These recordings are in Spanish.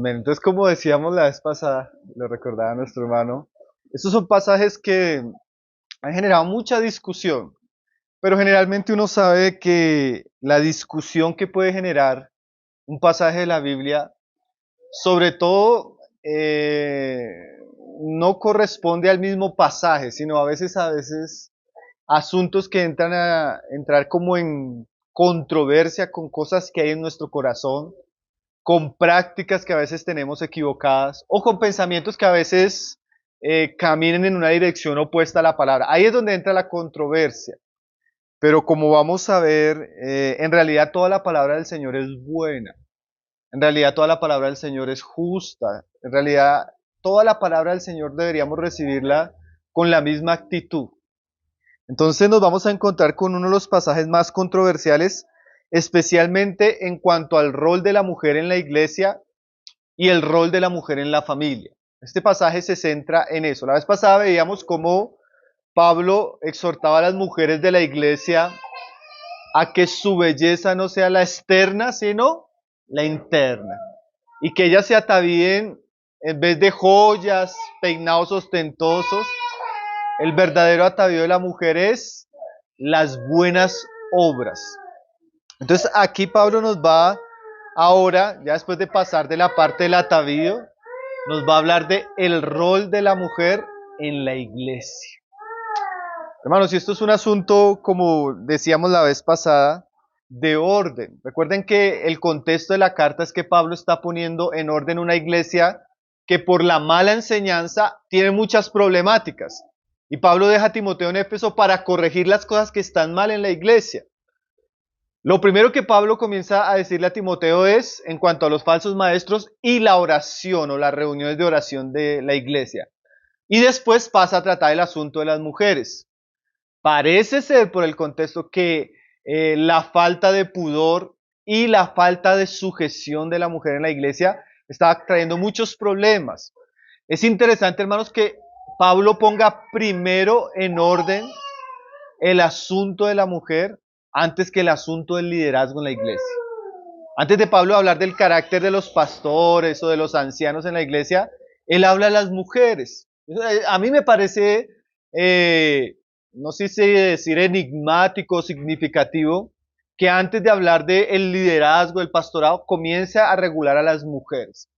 Amén. Entonces, como decíamos la vez pasada, lo recordaba nuestro hermano, estos son pasajes que han generado mucha discusión, pero generalmente uno sabe que la discusión que puede generar un pasaje de la Biblia, sobre todo, no corresponde al mismo pasaje, sino a veces asuntos que entran a entrar como en controversia con cosas que hay en nuestro corazón, con prácticas que a veces tenemos equivocadas o con pensamientos que a veces caminen en una dirección opuesta a la palabra. Ahí es donde entra la controversia. Pero como vamos a ver, en realidad toda la palabra del Señor es buena. En realidad toda la palabra del Señor es justa. En realidad toda la palabra del Señor deberíamos recibirla con la misma actitud. Entonces nos vamos a encontrar con uno de los pasajes más controversiales, especialmente en cuanto al rol de la mujer en la iglesia y el rol de la mujer en la familia. Este pasaje se centra en eso. La vez pasada veíamos cómo Pablo exhortaba a las mujeres de la iglesia a que su belleza no sea la externa, sino la interna. Y que ellas se atavíen en vez de joyas, peinados ostentosos. El verdadero atavío de la mujer es las buenas obras. Entonces aquí Pablo nos va ahora, ya después de pasar de la parte del atavío, nos va a hablar de el rol de la mujer en la iglesia. Hermanos, y esto es un asunto, como decíamos la vez pasada, de orden. Recuerden que el contexto de la carta es que Pablo está poniendo en orden una iglesia que por la mala enseñanza tiene muchas problemáticas. Y Pablo deja a Timoteo en Éfeso para corregir las cosas que están mal en la iglesia. Lo primero que Pablo comienza a decirle a Timoteo es en cuanto a los falsos maestros y la oración o las reuniones de oración de la iglesia. Y después pasa a tratar el asunto de las mujeres. Parece ser por el contexto que la falta de pudor y la falta de sujeción de la mujer en la iglesia está trayendo muchos problemas. Es interesante, hermanos, que Pablo ponga primero en orden el asunto de la mujer antes que el asunto del liderazgo en la iglesia. Antes de Pablo hablar del carácter de los pastores o de los ancianos en la iglesia, él habla de las mujeres. A mí me parece, no sé si decir enigmático o significativo, que antes de hablar del liderazgo, del pastorado, comience a regular a las mujeres.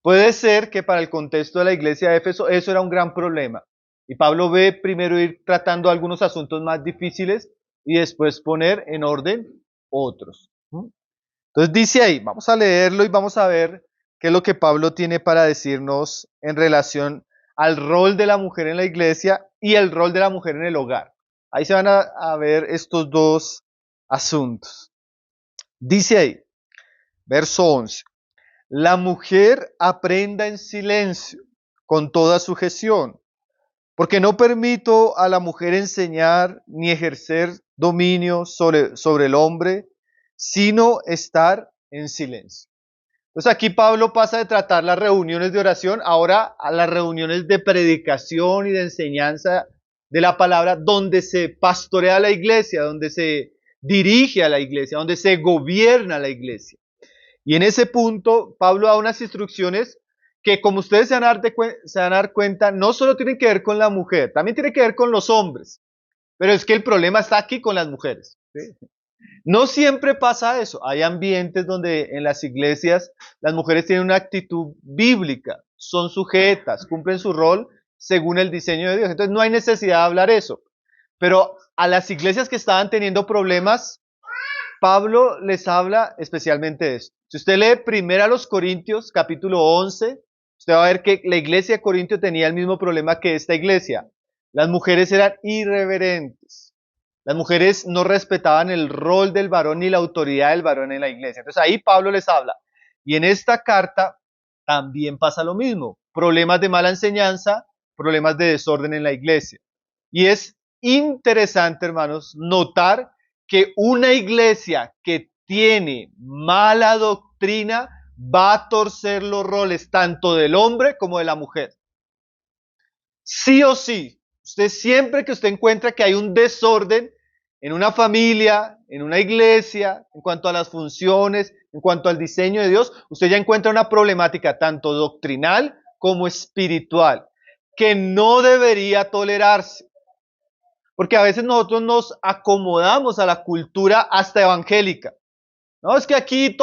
Puede ser que para el contexto de la iglesia de Éfeso eso era un gran problema. Y Pablo ve primero ir tratando algunos asuntos más difíciles y después poner en orden otros. Entonces dice ahí, vamos a leerlo y vamos a ver qué es lo que Pablo tiene para decirnos en relación al rol de la mujer en la iglesia y el rol de la mujer en el hogar. Ahí se van a ver estos dos asuntos. Dice ahí, verso 11. La mujer aprenda en silencio, con toda sujeción, porque no permito a la mujer enseñar ni ejercer dominio sobre el hombre, sino estar en silencio. Entonces aquí Pablo pasa de tratar las reuniones de oración ahora a las reuniones de predicación y de enseñanza de la palabra, donde se pastorea la iglesia, donde se dirige a la iglesia, donde se gobierna la iglesia. Y en ese punto, Pablo da unas instrucciones que, como ustedes se van a dar cuenta, no solo tienen que ver con la mujer, también tienen que ver con los hombres. Pero es que el problema está aquí con las mujeres. ¿Sí? No siempre pasa eso. Hay ambientes donde en las iglesias las mujeres tienen una actitud bíblica, son sujetas, cumplen su rol según el diseño de Dios. Entonces no hay necesidad de hablar eso. Pero a las iglesias que estaban teniendo problemas, Pablo les habla especialmente de esto. Si usted lee primero a los Corintios, capítulo 11, usted va a ver que la iglesia de Corintio tenía el mismo problema que esta iglesia. Las mujeres eran irreverentes. Las mujeres no respetaban el rol del varón ni la autoridad del varón en la iglesia. Entonces ahí Pablo les habla. Y en esta carta también pasa lo mismo. Problemas de mala enseñanza, problemas de desorden en la iglesia. Y es interesante, hermanos, notar que una iglesia que tiene mala doctrina va a torcer los roles tanto del hombre como de la mujer. Sí o sí, usted siempre que usted encuentra que hay un desorden en una familia, en una iglesia, en cuanto a las funciones, en cuanto al diseño de Dios, usted ya encuentra una problemática tanto doctrinal como espiritual, que no debería tolerarse. Porque a veces nosotros nos acomodamos a la cultura hasta evangélica. No, es que aquí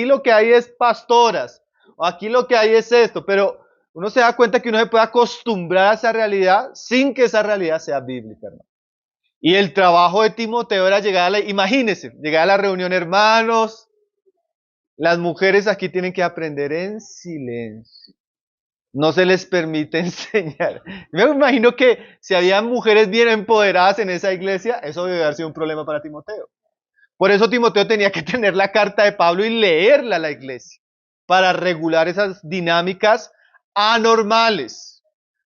lo que hay es pastoras, o aquí lo que hay es esto, pero uno se da cuenta que uno se puede acostumbrar a esa realidad sin que esa realidad sea bíblica, hermano. Y el trabajo de Timoteo era imagínense, llegar a la reunión, hermanos, las mujeres aquí tienen que aprender en silencio. No se les permite enseñar. Me imagino que si había mujeres bien empoderadas en esa iglesia, eso debe haber sido un problema para Timoteo. Por eso Timoteo tenía que tener la carta de Pablo y leerla a la iglesia, para regular esas dinámicas anormales,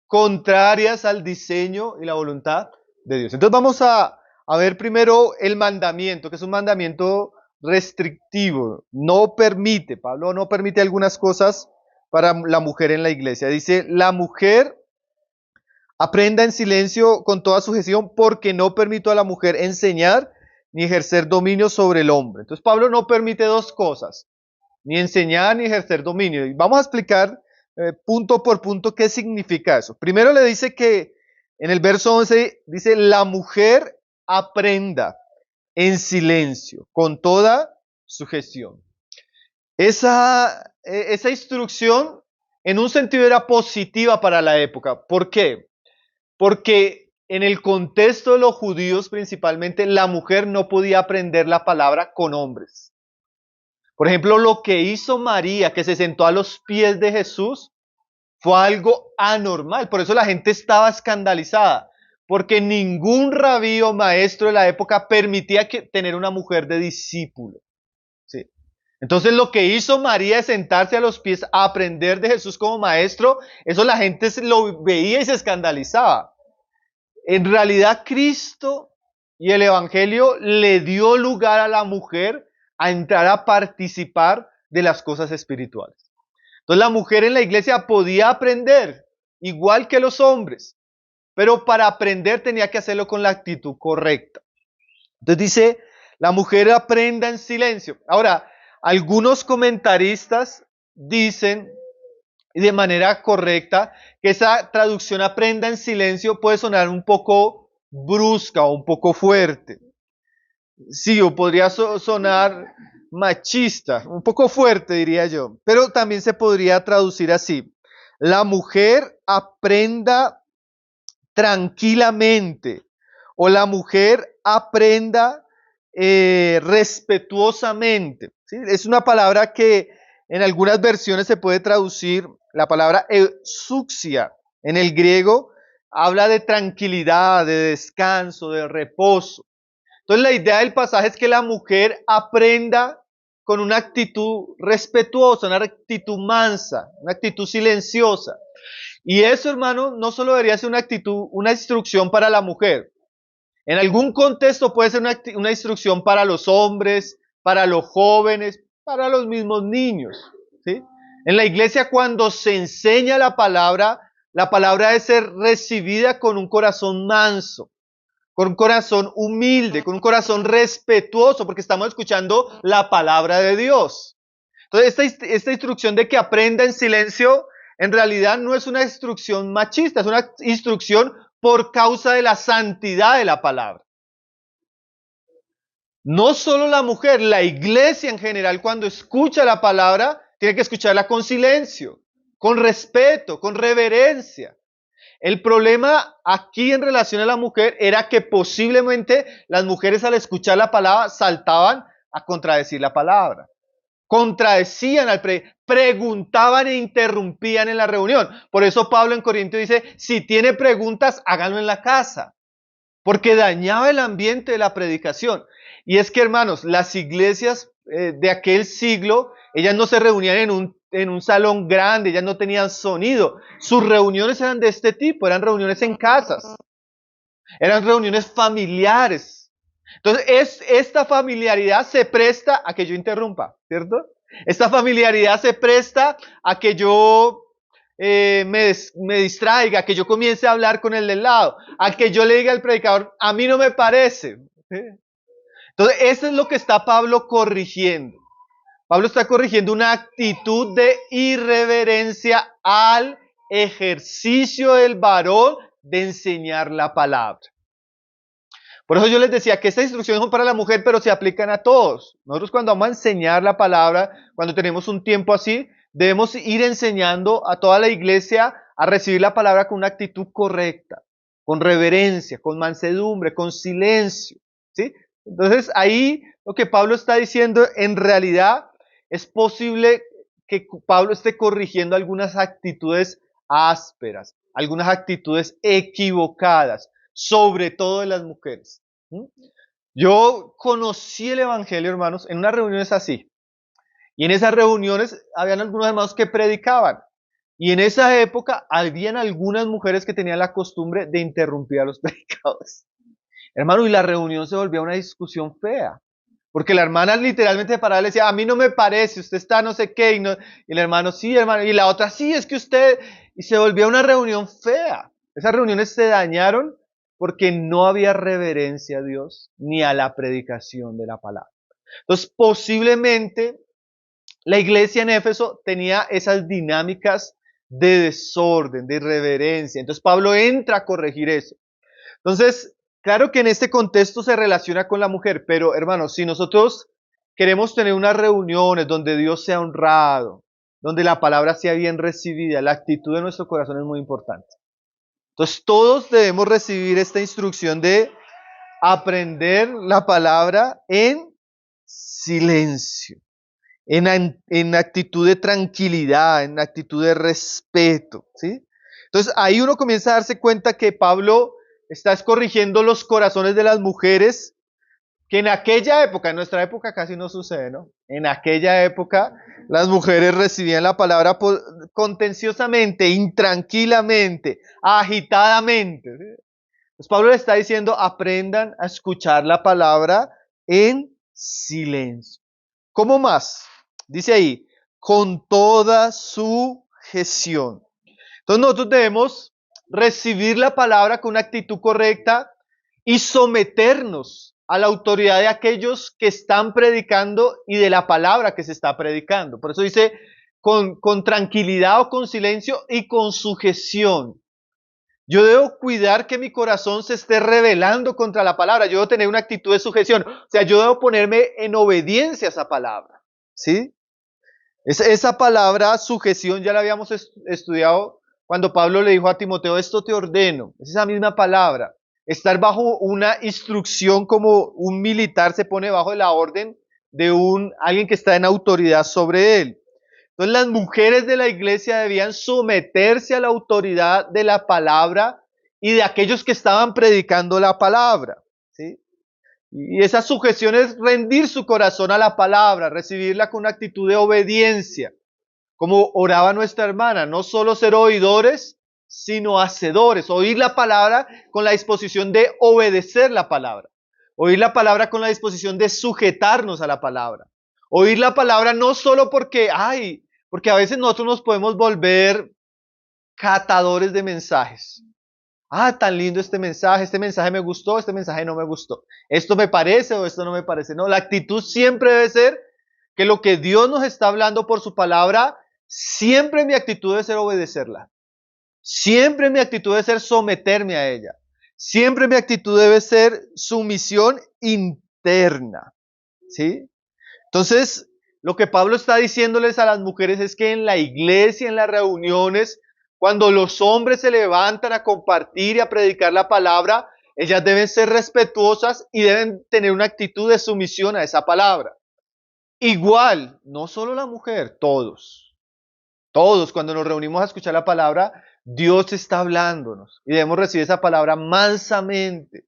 contrarias al diseño y la voluntad de Dios. Entonces vamos a ver primero el mandamiento, que es un mandamiento restrictivo. No permite, Pablo no permite algunas cosas para la mujer en la iglesia. Dice, la mujer aprenda en silencio con toda sujeción porque no permito a la mujer enseñar ni ejercer dominio sobre el hombre. Entonces Pablo no permite dos cosas, ni enseñar ni ejercer dominio. Y vamos a explicar punto por punto qué significa eso. Primero le dice que en el verso 11 dice, la mujer aprenda en silencio con toda sujeción. Esa instrucción en un sentido era positiva para la época. ¿Por qué? Porque en el contexto de los judíos principalmente, la mujer no podía aprender la palabra con hombres. Por ejemplo, lo que hizo María, que se sentó a los pies de Jesús, fue algo anormal. Por eso la gente estaba escandalizada, porque ningún rabí o maestro de la época permitía tener una mujer de discípulo. ¿Sí? Entonces lo que hizo María de sentarse a los pies a aprender de Jesús como maestro, eso la gente lo veía y se escandalizaba. En realidad Cristo y el Evangelio le dio lugar a la mujer a entrar a participar de las cosas espirituales. Entonces la mujer en la iglesia podía aprender igual que los hombres, pero para aprender tenía que hacerlo con la actitud correcta. Entonces dice, la mujer aprenda en silencio. Ahora, algunos comentaristas dicen, y de manera correcta, que esa traducción aprenda en silencio puede sonar un poco brusca o un poco fuerte. Sí, o podría sonar machista, un poco fuerte diría yo, pero también se podría traducir así. La mujer aprenda tranquilamente o la mujer aprenda respetuosamente. ¿Sí? Es una palabra que en algunas versiones se puede traducir, la palabra eusuxia en el griego habla de tranquilidad, de descanso, de reposo. Entonces la idea del pasaje es que la mujer aprenda con una actitud respetuosa, una actitud mansa, una actitud silenciosa. Y eso, hermano, no solo debería ser una actitud, una instrucción para la mujer. En algún contexto puede ser una instrucción para los hombres, para los jóvenes, para los mismos niños. ¿Sí? En la iglesia cuando se enseña la palabra debe ser recibida con un corazón manso, con un corazón humilde, con un corazón respetuoso, porque estamos escuchando la palabra de Dios. Entonces, esta instrucción de que aprenda en silencio, en realidad no es una instrucción machista, es una instrucción por causa de la santidad de la palabra. No solo la mujer, la iglesia en general, cuando escucha la palabra, tiene que escucharla con silencio, con respeto, con reverencia. El problema aquí en relación a la mujer era que posiblemente las mujeres al escuchar la palabra saltaban a contradecir la palabra. Contradecían preguntaban e interrumpían en la reunión. Por eso Pablo en Corintios dice, si tiene preguntas, háganlo en la casa. Porque dañaba el ambiente de la predicación. Y es que, hermanos, las iglesias de aquel siglo, ellas no se reunían en un salón grande, ellas no tenían sonido. Sus reuniones eran de este tipo, eran reuniones en casas, eran reuniones familiares. Entonces, esta familiaridad se presta a que yo interrumpa, ¿cierto? Esta familiaridad se presta a que yo me distraiga, a que yo comience a hablar con el del lado, a que yo le diga al predicador, a mí no me parece. ¿Sí? Entonces, eso es lo que está Pablo corrigiendo. Pablo está corrigiendo una actitud de irreverencia al ejercicio del varón de enseñar la palabra. Por eso yo les decía que estas instrucciones son para la mujer, pero se aplican a todos. Nosotros cuando vamos a enseñar la palabra, cuando tenemos un tiempo así, debemos ir enseñando a toda la iglesia a recibir la palabra con una actitud correcta, con reverencia, con mansedumbre, con silencio, ¿sí? Entonces ahí lo que Pablo está diciendo, en realidad es posible que Pablo esté corrigiendo algunas actitudes ásperas, algunas actitudes equivocadas, sobre todo de las mujeres. ¿Mm? Yo conocí el Evangelio, hermanos, en unas reuniones así. Y en esas reuniones habían algunos hermanos que predicaban. Y en esa época habían algunas mujeres que tenían la costumbre de interrumpir a los predicadores. Hermano, y la reunión se volvía una discusión fea. Porque la hermana literalmente paraba y le decía, a mí no me parece, usted está no sé qué. Y el hermano, sí, hermano. Y la otra, sí, es que usted... Y se volvía una reunión fea. Esas reuniones se dañaron porque no había reverencia a Dios ni a la predicación de la palabra. Entonces, posiblemente la iglesia en Éfeso tenía esas dinámicas de desorden, de irreverencia. Entonces, Pablo entra a corregir eso. Entonces, claro que en este contexto se relaciona con la mujer, pero hermanos, si nosotros queremos tener unas reuniones donde Dios sea honrado, donde la palabra sea bien recibida, la actitud de nuestro corazón es muy importante. Entonces, todos debemos recibir esta instrucción de aprender la palabra en silencio, en actitud de tranquilidad, en actitud de respeto, ¿sí? Entonces, ahí uno comienza a darse cuenta que Pablo está corrigiendo los corazones de las mujeres, que en aquella época, en nuestra época casi no sucede, ¿no? En aquella época las mujeres recibían la palabra contenciosamente, intranquilamente, agitadamente. ¿Sí? Entonces Pablo le está diciendo, aprendan a escuchar la palabra en silencio. ¿Cómo más? Dice ahí, con toda sujeción. Entonces nosotros debemos recibir la palabra con una actitud correcta y someternos a la autoridad de aquellos que están predicando y de la palabra que se está predicando. Por eso dice con tranquilidad o con silencio y con sujeción. Yo debo cuidar que mi corazón se esté rebelando contra la palabra. Yo debo tener una actitud de sujeción. O sea, yo debo ponerme en obediencia a esa palabra. ¿Sí? Esa palabra sujeción ya la habíamos estudiado cuando Pablo le dijo a Timoteo, esto te ordeno. Es esa misma palabra. Estar bajo una instrucción como un militar se pone bajo la orden de alguien que está en autoridad sobre él. Entonces las mujeres de la iglesia debían someterse a la autoridad de la palabra y de aquellos que estaban predicando la palabra. ¿Sí? Y esa sujeción es rendir su corazón a la palabra, recibirla con una actitud de obediencia, como oraba nuestra hermana, no solo ser oidores, sino hacedores. Oír la palabra con la disposición de obedecer la palabra. Oír la palabra con la disposición de sujetarnos a la palabra. Oír la palabra no solo porque a veces nosotros nos podemos volver catadores de mensajes. Tan lindo este mensaje me gustó, este mensaje no me gustó. Esto me parece o esto no me parece. No, la actitud siempre debe ser que lo que Dios nos está hablando por su palabra, siempre mi actitud debe ser obedecerla. Siempre mi actitud debe ser someterme a ella. Siempre mi actitud debe ser sumisión interna. ¿Sí? Entonces, lo que Pablo está diciéndoles a las mujeres es que en la iglesia, en las reuniones, cuando los hombres se levantan a compartir y a predicar la palabra, ellas deben ser respetuosas y deben tener una actitud de sumisión a esa palabra. Igual, no solo la mujer, todos. Todos, cuando nos reunimos a escuchar la palabra, Dios está hablándonos y debemos recibir esa palabra mansamente.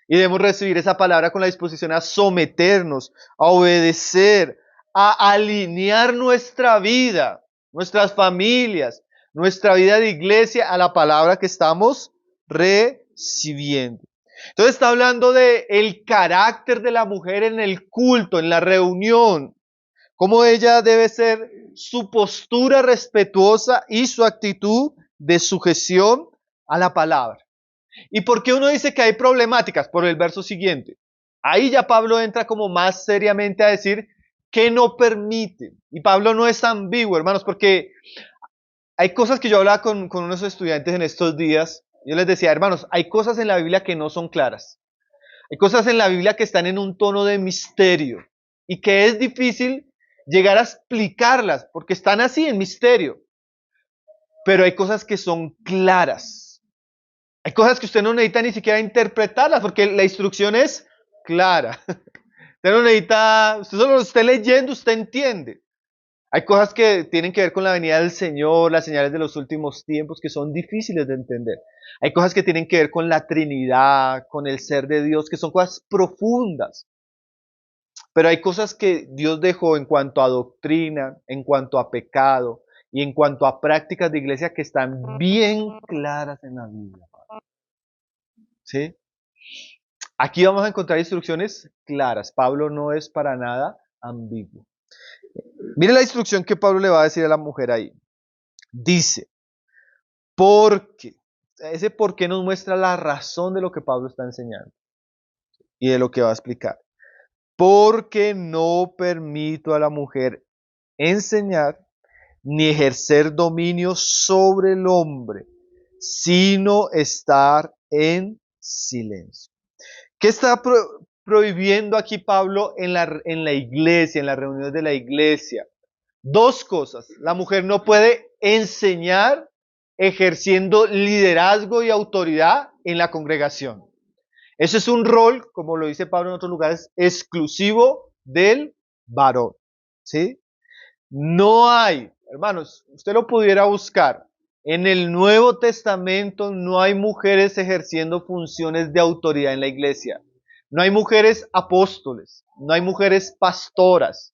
Y debemos recibir esa palabra con la disposición a someternos, a obedecer, a alinear nuestra vida, nuestras familias, nuestra vida de iglesia a la palabra que estamos recibiendo. Entonces está hablando de el carácter de la mujer en el culto, en la reunión, cómo ella debe ser su postura respetuosa y su actitud de sujeción a la palabra. ¿Y por qué uno dice que hay problemáticas? Por el verso siguiente. Ahí ya Pablo entra como más seriamente a decir que no permite. Y Pablo no es ambiguo, hermanos, porque hay cosas que yo hablaba con unos estudiantes en estos días. Yo les decía, hermanos, hay cosas en la Biblia que no son claras. Hay cosas en la Biblia que están en un tono de misterio y que es difícil llegar a explicarlas porque están así en misterio. Pero hay cosas que son claras. Hay cosas que usted no necesita ni siquiera interpretarlas porque la instrucción es clara. Usted no necesita, usted solo lo esté leyendo, usted entiende. Hay cosas que tienen que ver con la venida del Señor, las señales de los últimos tiempos, que son difíciles de entender. Hay cosas que tienen que ver con la Trinidad, con el ser de Dios, que son cosas profundas. Pero hay cosas que Dios dejó en cuanto a doctrina, en cuanto a pecado y en cuanto a prácticas de iglesia que están bien claras en la Biblia. ¿Sí? Aquí vamos a encontrar instrucciones claras. Pablo no es para nada ambiguo. Mire la instrucción que Pablo le va a decir a la mujer ahí. Dice, porque. Ese por qué nos muestra la razón de lo que Pablo está enseñando y de lo que va a explicar. Porque no permito a la mujer enseñar ni ejercer dominio sobre el hombre, sino estar en silencio. ¿Qué está prohibiendo aquí Pablo en la iglesia, en las reuniones de la iglesia? Dos cosas. La mujer no puede enseñar ejerciendo liderazgo y autoridad en la congregación. Ese es un rol, como lo dice Pablo en otros lugares, exclusivo del varón. ¿Sí? No hay, hermanos, usted lo pudiera buscar. En el Nuevo Testamento no hay mujeres ejerciendo funciones de autoridad en la iglesia. No hay mujeres apóstoles, no hay mujeres pastoras,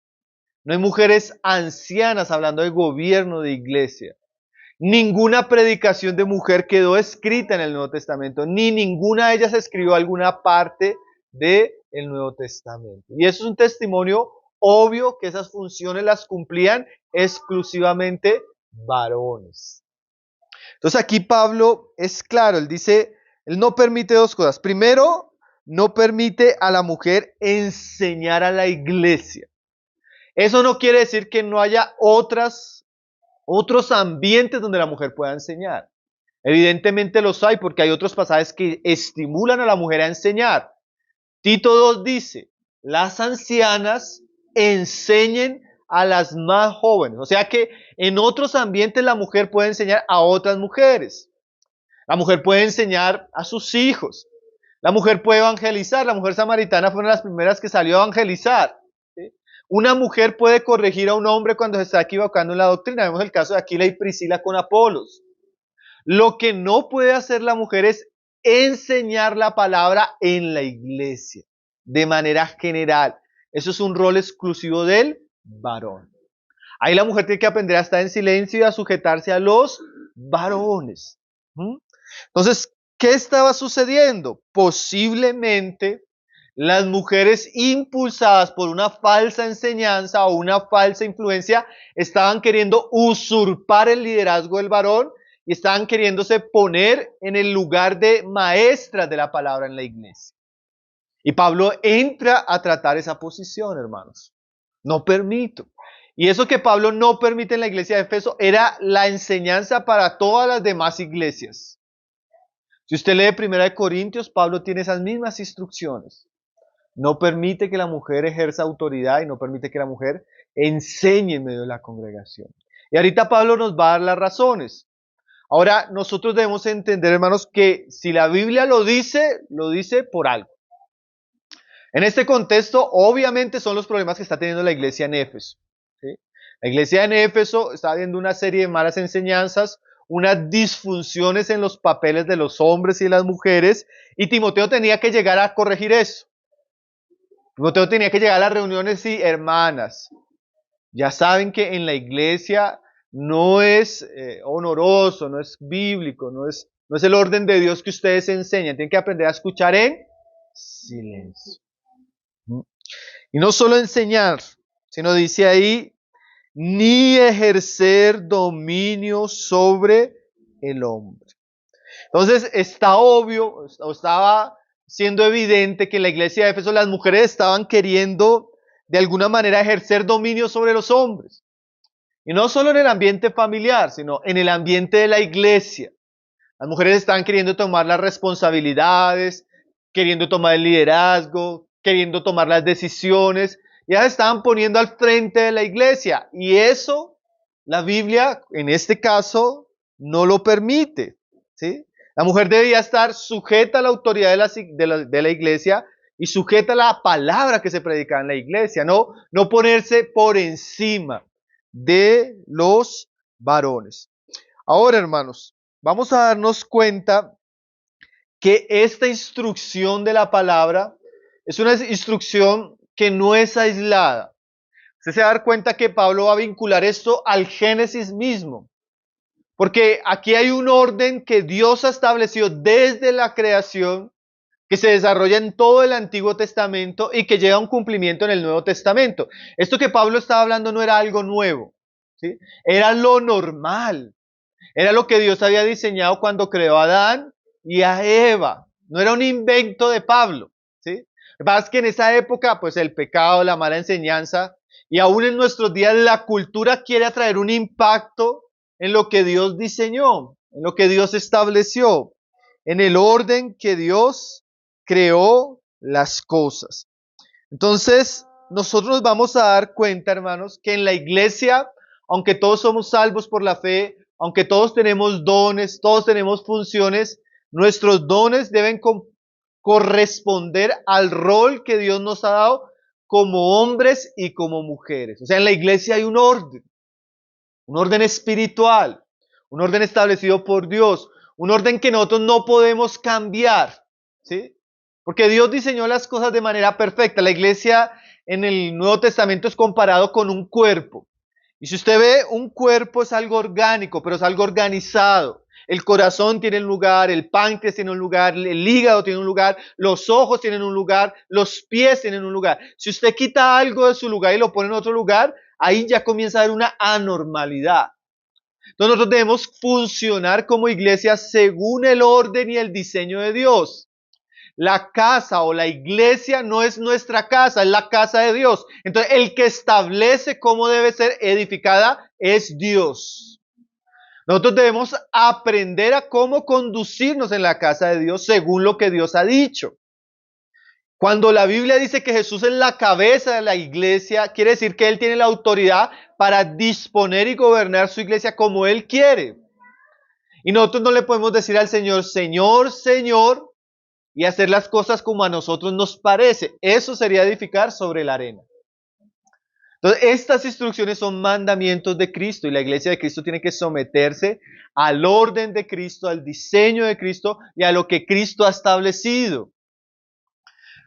no hay mujeres ancianas hablando de gobierno de iglesia. Ninguna predicación de mujer quedó escrita en el Nuevo Testamento, ni ninguna de ellas escribió alguna parte del Nuevo Testamento. Y eso es un testimonio obvio que esas funciones las cumplían exclusivamente varones. Entonces aquí Pablo es claro, él dice, él no permite dos cosas. Primero, no permite a la mujer enseñar a la iglesia. Eso no quiere decir que no haya otros ambientes donde la mujer pueda enseñar. Evidentemente los hay porque hay otros pasajes que estimulan a la mujer a enseñar. Tito 2 dice, las ancianas enseñen a las más jóvenes. O sea que en otros ambientes la mujer puede enseñar a otras mujeres. La mujer puede enseñar a sus hijos. La mujer puede evangelizar. La mujer samaritana fue una de las primeras que salió a evangelizar. ¿Sí? Una mujer puede corregir a un hombre cuando se está equivocando en la doctrina. Vemos el caso de Aquila y Priscila con Apolos. Lo que no puede hacer la mujer es enseñar la palabra en la iglesia, de manera general. Eso es un rol exclusivo del varón. Ahí la mujer tiene que aprender a estar en silencio y a sujetarse a los varones. Entonces, ¿qué estaba sucediendo? Posiblemente las mujeres impulsadas por una falsa enseñanza o una falsa influencia estaban queriendo usurpar el liderazgo del varón y estaban queriéndose poner en el lugar de maestras de la palabra en la iglesia. Y Pablo entra a tratar esa posición, hermanos. No permito. Y eso que Pablo no permite en la iglesia de Éfeso era la enseñanza para todas las demás iglesias. Si usted lee 1 Corintios, Pablo tiene esas mismas instrucciones. No permite que la mujer ejerza autoridad y no permite que la mujer enseñe en medio de la congregación. Y ahorita Pablo nos va a dar las razones. Ahora, nosotros debemos entender, hermanos, que si la Biblia lo dice por algo. En este contexto, obviamente son los problemas que está teniendo la iglesia en Éfeso. ¿Sí? La iglesia en Éfeso está viendo una serie de malas enseñanzas, unas disfunciones en los papeles de los hombres y las mujeres, y Timoteo tenía que llegar a corregir eso. Timoteo tenía que llegar a las reuniones y, hermanas, ya saben que en la iglesia no es honoroso, no es bíblico, no es el orden de Dios que ustedes enseñan. Tienen que aprender a escuchar en silencio. Y no solo enseñar, sino dice ahí, ni ejercer dominio sobre el hombre. Entonces está obvio, o estaba siendo evidente que en la iglesia de Éfeso las mujeres estaban queriendo de alguna manera ejercer dominio sobre los hombres. Y no solo en el ambiente familiar, sino en el ambiente de la iglesia. Las mujeres estaban queriendo tomar las responsabilidades, queriendo tomar el liderazgo, queriendo tomar las decisiones. Ya se estaban poniendo al frente de la iglesia. Y eso, la Biblia, en este caso, no lo permite, ¿sí? La mujer debía estar sujeta a la autoridad de la iglesia y sujeta a la palabra que se predicaba en la iglesia, no ponerse por encima de los varones. Ahora, hermanos, vamos a darnos cuenta que esta instrucción de la palabra es una instrucción que no es aislada. Usted se va a dar cuenta que Pablo va a vincular esto al Génesis mismo. Porque aquí hay un orden que Dios ha establecido desde la creación, que se desarrolla en todo el Antiguo Testamento y que llega a un cumplimiento en el Nuevo Testamento. Esto que Pablo estaba hablando no era algo nuevo, ¿sí? Era lo normal. Era lo que Dios había diseñado cuando creó a Adán y a Eva. No era un invento de Pablo, ¿sí? Lo que pasa es que en esa época, pues el pecado, la mala enseñanza, y aún en nuestros días la cultura quiere atraer un impacto en lo que Dios diseñó, en lo que Dios estableció, en el orden que Dios creó las cosas. Entonces, nosotros nos vamos a dar cuenta, hermanos, que en la iglesia, aunque todos somos salvos por la fe, aunque todos tenemos dones, todos tenemos funciones, nuestros dones deben corresponder al rol que Dios nos ha dado como hombres y como mujeres. O sea, en la iglesia hay un orden espiritual, un orden establecido por Dios, un orden que nosotros no podemos cambiar, ¿sí? Porque Dios diseñó las cosas de manera perfecta. La iglesia en el Nuevo Testamento es comparado con un cuerpo. Y si usted ve, un cuerpo es algo orgánico, pero es algo organizado. El corazón tiene un lugar, el páncreas tiene un lugar, el hígado tiene un lugar, los ojos tienen un lugar, los pies tienen un lugar. Si usted quita algo de su lugar y lo pone en otro lugar, ahí ya comienza a haber una anormalidad. Entonces nosotros debemos funcionar como iglesia según el orden y el diseño de Dios. La casa o la iglesia no es nuestra casa, es la casa de Dios. Entonces el que establece cómo debe ser edificada es Dios. Nosotros debemos aprender a cómo conducirnos en la casa de Dios según lo que Dios ha dicho. Cuando la Biblia dice que Jesús es la cabeza de la iglesia, quiere decir que Él tiene la autoridad para disponer y gobernar su iglesia como Él quiere. Y nosotros no le podemos decir al Señor, Señor, Señor, y hacer las cosas como a nosotros nos parece. Eso sería edificar sobre la arena. Entonces, estas instrucciones son mandamientos de Cristo y la iglesia de Cristo tiene que someterse al orden de Cristo, al diseño de Cristo y a lo que Cristo ha establecido.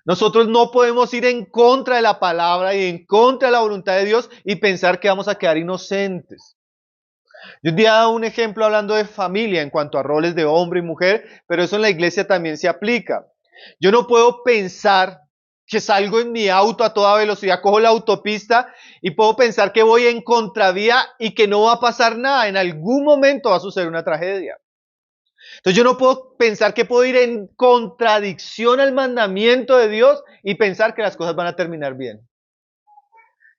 Nosotros no podemos ir en contra de la palabra y en contra de la voluntad de Dios y pensar que vamos a quedar inocentes. Yo un día he dado un ejemplo hablando de familia en cuanto a roles de hombre y mujer, pero eso en la iglesia también se aplica. Yo no puedo pensar que salgo en mi auto a toda velocidad, cojo la autopista y puedo pensar que voy en contravía y que no va a pasar nada. En algún momento va a suceder una tragedia. Entonces yo no puedo pensar que puedo ir en contradicción al mandamiento de Dios y pensar que las cosas van a terminar bien.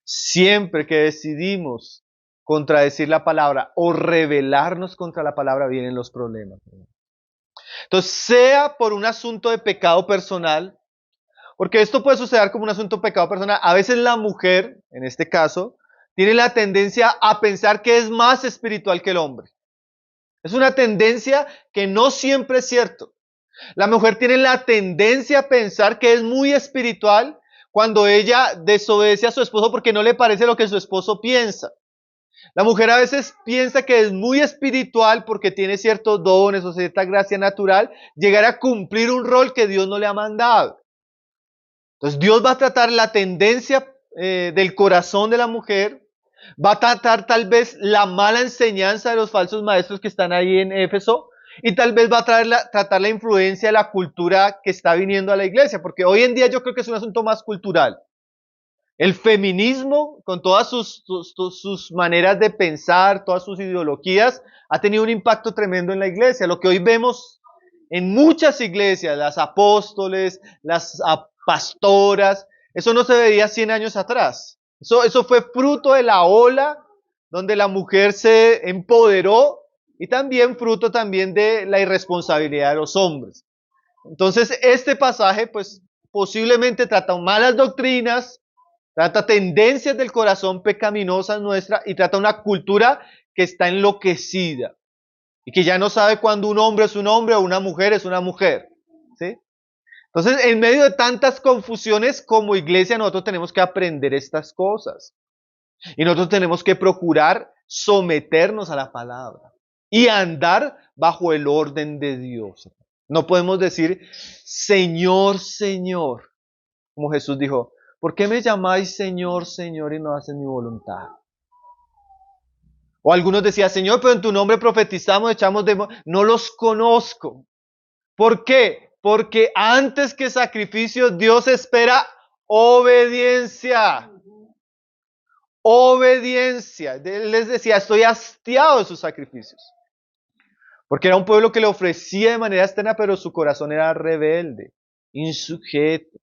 Siempre que decidimos contradecir la palabra o rebelarnos contra la palabra, vienen los problemas. Entonces, sea por un asunto de pecado personal, porque esto puede suceder como un asunto de pecado personal. A veces la mujer, en este caso, tiene la tendencia a pensar que es más espiritual que el hombre. Es una tendencia que no siempre es cierto. La mujer tiene la tendencia a pensar que es muy espiritual cuando ella desobedece a su esposo porque no le parece lo que su esposo piensa. La mujer a veces piensa que es muy espiritual porque tiene ciertos dones o cierta gracia natural, llegar a cumplir un rol que Dios no le ha mandado. Entonces Dios va a tratar la tendencia del corazón de la mujer, va a tratar tal vez la mala enseñanza de los falsos maestros que están ahí en Éfeso y tal vez va a tratar la influencia de la cultura que está viniendo a la iglesia, porque hoy en día yo creo que es un asunto más cultural. El feminismo, con todas sus maneras de pensar, todas sus ideologías, ha tenido un impacto tremendo en la iglesia. Lo que hoy vemos en muchas iglesias, las apóstoles, las pastoras, eso no se veía 100 años atrás. Eso fue fruto de la ola donde la mujer se empoderó y también fruto también de la irresponsabilidad de los hombres. Entonces, este pasaje, pues, posiblemente trata malas doctrinas, trata tendencias del corazón pecaminosas nuestra y trata una cultura que está enloquecida y que ya no sabe cuándo un hombre es un hombre o una mujer es una mujer, ¿sí? Entonces, en medio de tantas confusiones como iglesia, nosotros tenemos que aprender estas cosas. Y nosotros tenemos que procurar someternos a la palabra y andar bajo el orden de Dios. No podemos decir, Señor, Señor, como Jesús dijo, ¿por qué me llamáis Señor, Señor y no haces mi voluntad? O algunos decían, Señor, pero en tu nombre profetizamos, echamos demonios. No los conozco. ¿Por qué? Porque antes que sacrificio, Dios espera obediencia. Obediencia. Él les decía, estoy hastiado de sus sacrificios. Porque era un pueblo que le ofrecía de manera externa, pero su corazón era rebelde, insujeto.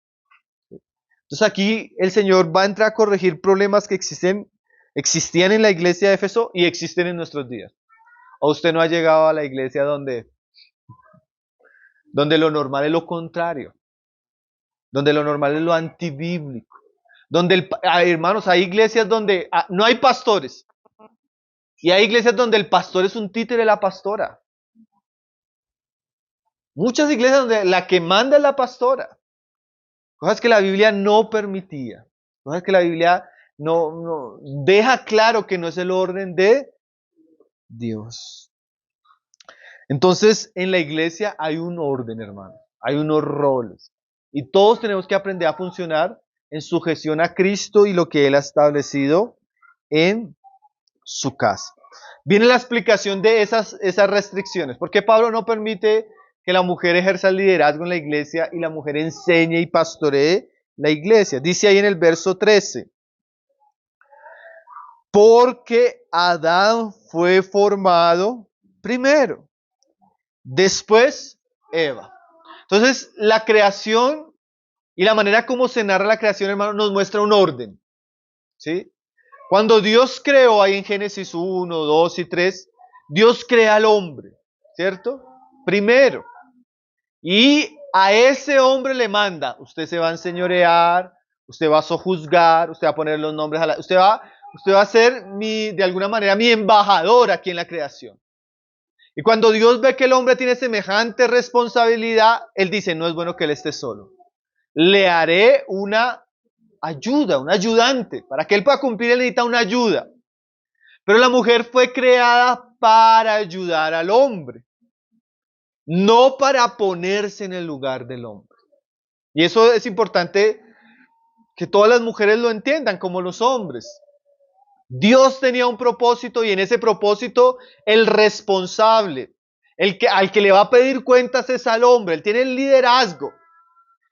Entonces aquí el Señor va a entrar a corregir problemas que existían en la iglesia de Éfeso y existen en nuestros días. ¿O usted no ha llegado a la iglesia donde lo normal es lo contrario? Donde lo normal es lo antibíblico. Hermanos, hay iglesias donde no hay pastores. Y hay iglesias donde el pastor es un títere de la pastora. Muchas iglesias donde la que manda es la pastora. Cosas que la Biblia no permitía. Cosas que la Biblia no deja claro que no es el orden de Dios. Entonces, en la iglesia hay un orden, hermano. Hay unos roles. Y todos tenemos que aprender a funcionar en sujeción a Cristo y lo que Él ha establecido en su casa. Viene la explicación de esas restricciones. ¿Por qué Pablo no permite que la mujer ejerza el liderazgo en la iglesia y la mujer enseñe y pastoree la iglesia? Dice ahí en el verso 13. Porque Adán fue formado primero, después Eva. Entonces, la creación y la manera como se narra la creación, hermano, nos muestra un orden. ¿Sí? Cuando Dios creó ahí en Génesis 1, 2 y 3, Dios crea al hombre, ¿cierto? Primero. Y a ese hombre le manda, usted se va a enseñorear, usted va a sojuzgar, usted va a poner los nombres usted va a ser de alguna manera mi embajador aquí en la creación. Y cuando Dios ve que el hombre tiene semejante responsabilidad, Él dice, no es bueno que él esté solo. Le haré una ayuda, un ayudante. Para que él pueda cumplir, él necesita una ayuda. Pero la mujer fue creada para ayudar al hombre, no para ponerse en el lugar del hombre. Y eso es importante que todas las mujeres lo entiendan como los hombres. Dios tenía un propósito y en ese propósito el responsable, al que le va a pedir cuentas es al hombre. Él tiene el liderazgo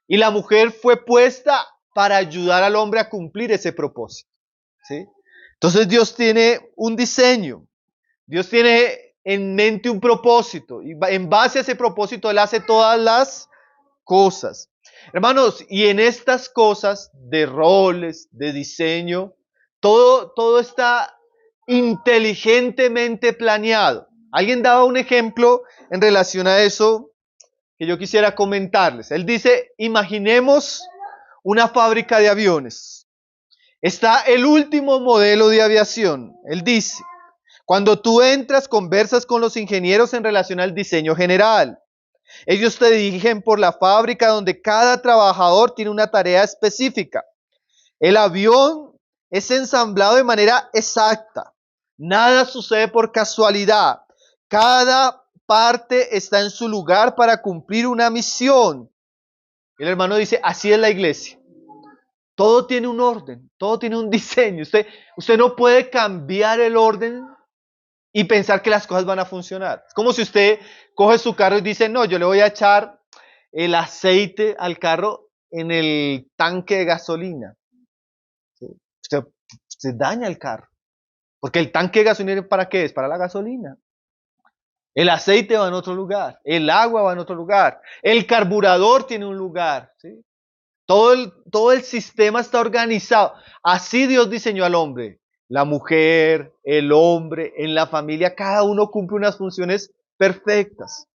y la mujer fue puesta para ayudar al hombre a cumplir ese propósito. ¿Sí? Entonces Dios tiene un diseño, Dios tiene en mente un propósito y en base a ese propósito Él hace todas las cosas. Hermanos, y en estas cosas de roles, de diseño, todo está inteligentemente planeado. Alguien daba un ejemplo en relación a eso que yo quisiera comentarles. Él dice, imaginemos una fábrica de aviones. Está el último modelo de aviación. Él dice, cuando tú entras, conversas con los ingenieros en relación al diseño general. Ellos te dirigen por la fábrica donde cada trabajador tiene una tarea específica. El avión es ensamblado de manera exacta. Nada sucede por casualidad. Cada parte está en su lugar para cumplir una misión. El hermano dice, así es la iglesia. Todo tiene un orden, todo tiene un diseño. Usted no puede cambiar el orden y pensar que las cosas van a funcionar. Es como si usted coge su carro y dice, no, yo le voy a echar el aceite al carro en el tanque de gasolina. ¿Sí? Usted daña el carro. Porque el tanque de gasolina, ¿para qué es? Para la gasolina. El aceite va en otro lugar, el agua va en otro lugar, el carburador tiene un lugar, ¿sí? Todo el sistema está organizado. Así Dios diseñó al hombre. La mujer, el hombre, en la familia, cada uno cumple unas funciones perfectas.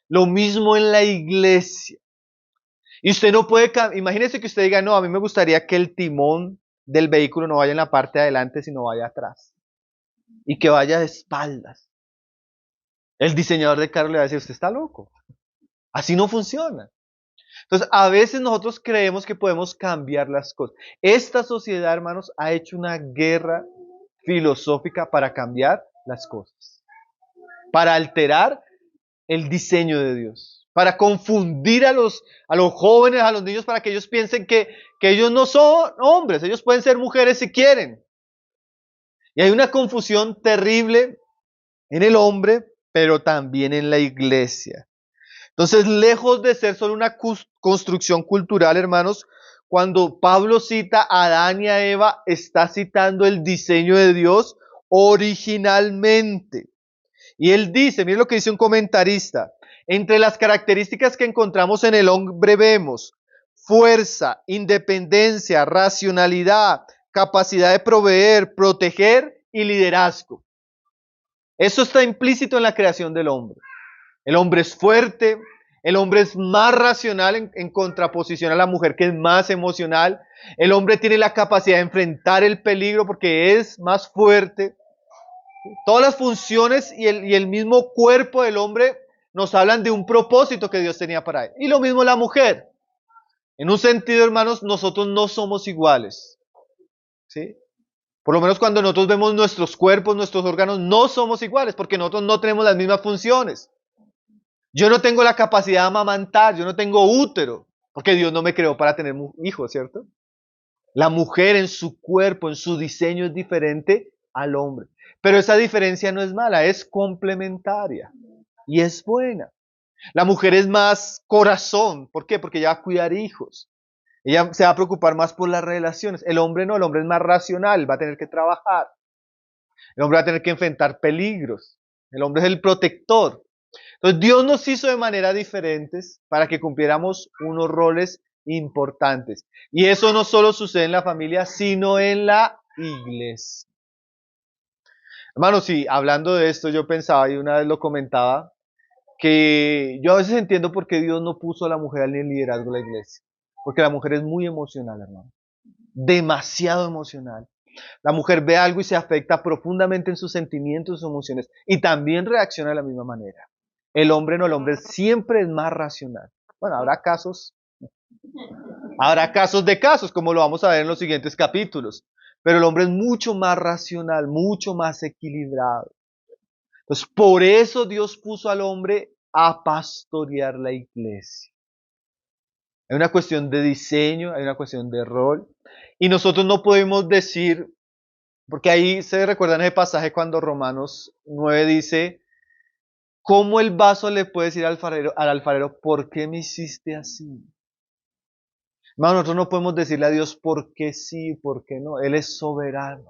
Lo mismo en la iglesia. Y usted no puede, imagínese que usted diga, no, a mí me gustaría que el timón del vehículo no vaya en la parte de adelante, sino vaya atrás. Y que vaya de espaldas. El diseñador de carro le va a decir, usted está loco. Así no funciona. Entonces, a veces nosotros creemos que podemos cambiar las cosas. Esta sociedad, hermanos, ha hecho una guerra filosófica para cambiar las cosas, para alterar el diseño de Dios, para confundir a los jóvenes, a los niños, para que ellos piensen que ellos no son hombres, ellos pueden ser mujeres si quieren. Y hay una confusión terrible en el hombre, pero también en la iglesia. Entonces, lejos de ser solo una construcción cultural, hermanos, cuando Pablo cita a Adán y a Eva, está citando el diseño de Dios originalmente. Y él dice, mire lo que dice un comentarista, entre las características que encontramos en el hombre vemos fuerza, independencia, racionalidad, capacidad de proveer, proteger y liderazgo. Eso está implícito en la creación del hombre. El hombre es fuerte, el hombre es más racional en contraposición a la mujer que es más emocional. El hombre tiene la capacidad de enfrentar el peligro porque es más fuerte. Todas las funciones y el mismo cuerpo del hombre nos hablan de un propósito que Dios tenía para él. Y lo mismo la mujer. En un sentido, hermanos, nosotros no somos iguales. ¿Sí? Por lo menos cuando nosotros vemos nuestros cuerpos, nuestros órganos, no somos iguales porque nosotros no tenemos las mismas funciones. Yo no tengo la capacidad de amamantar, yo no tengo útero, porque Dios no me creó para tener hijos, ¿cierto? La mujer en su cuerpo, en su diseño es diferente al hombre. Pero esa diferencia no es mala, es complementaria y es buena. La mujer es más corazón, ¿por qué? Porque ella va a cuidar hijos. Ella se va a preocupar más por las relaciones. El hombre no, el hombre es más racional, va a tener que trabajar. El hombre va a tener que enfrentar peligros. El hombre es el protector. Entonces Dios nos hizo de manera diferentes para que cumpliéramos unos roles importantes. Y eso no solo sucede en la familia, sino en la iglesia. Hermanos, sí, hablando de esto, yo pensaba y una vez lo comentaba, que yo a veces entiendo por qué Dios no puso a la mujer en el liderazgo de la iglesia. Porque la mujer es muy emocional, hermano. Demasiado emocional. La mujer ve algo y se afecta profundamente en sus sentimientos, sus emociones. Y también reacciona de la misma manera. El hombre no, el hombre siempre es más racional. Bueno, habrá casos de casos, como lo vamos a ver en los siguientes capítulos. Pero el hombre es mucho más racional, mucho más equilibrado. Entonces, por eso Dios puso al hombre a pastorear la iglesia. Hay una cuestión de diseño, hay una cuestión de rol. Y nosotros no podemos decir, porque ahí se recuerdan ese pasaje cuando Romanos 9 dice, ¿cómo el vaso le puede decir al alfarero, ¿por qué me hiciste así? Hermano, nosotros no podemos decirle a Dios por qué sí, por qué no. Él es soberano.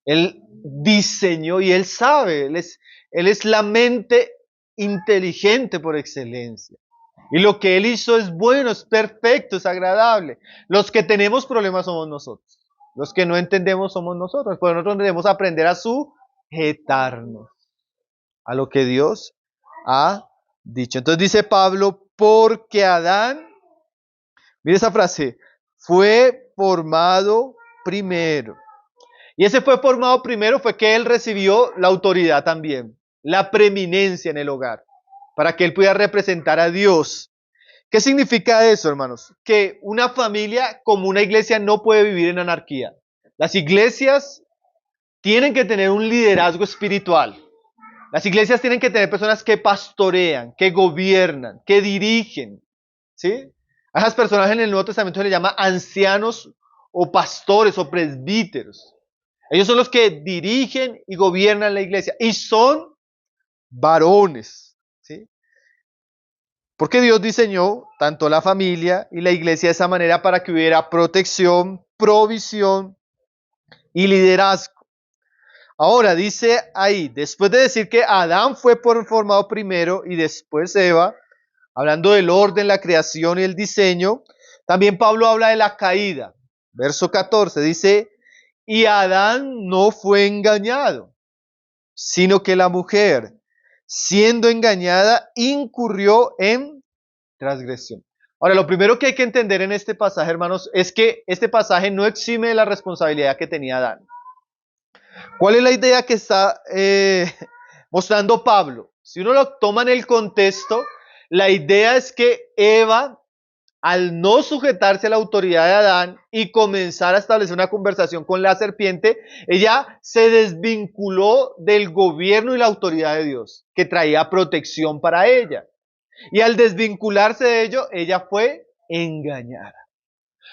Él diseñó y Él sabe. Él es la mente inteligente por excelencia. Y lo que Él hizo es bueno, es perfecto, es agradable. Los que tenemos problemas somos nosotros. Los que no entendemos somos nosotros. Pues nosotros debemos aprender a sujetarnos a lo que Dios ha dicho. Entonces dice Pablo, porque Adán, mire esa frase, fue formado primero. Y ese fue formado primero fue que él recibió la autoridad también, la preeminencia en el hogar, para que él pudiera representar a Dios. ¿Qué significa eso, hermanos? Que una familia como una iglesia no puede vivir en anarquía. Las iglesias tienen que tener un liderazgo espiritual. Las iglesias tienen que tener personas que pastorean, que gobiernan, que dirigen. ¿Sí? A esas personas en el Nuevo Testamento se les llama ancianos o pastores o presbíteros. Ellos son los que dirigen y gobiernan la iglesia. Y son varones. ¿Sí? Porque Dios diseñó tanto la familia y la iglesia de esa manera para que hubiera protección, provisión y liderazgo. Ahora dice ahí, después de decir que Adán fue formado primero y después Eva, hablando del orden, la creación y el diseño, también Pablo habla de la caída. Verso 14 dice, y Adán no fue engañado, sino que la mujer, siendo engañada, incurrió en transgresión. Ahora, lo primero que hay que entender en este pasaje, hermanos, es que este pasaje no exime de la responsabilidad que tenía Adán. ¿Cuál es la idea que está mostrando Pablo? Si uno lo toma en el contexto, la idea es que Eva, al no sujetarse a la autoridad de Adán y comenzar a establecer una conversación con la serpiente, ella se desvinculó del gobierno y la autoridad de Dios, que traía protección para ella. Y al desvincularse de ello, ella fue engañada.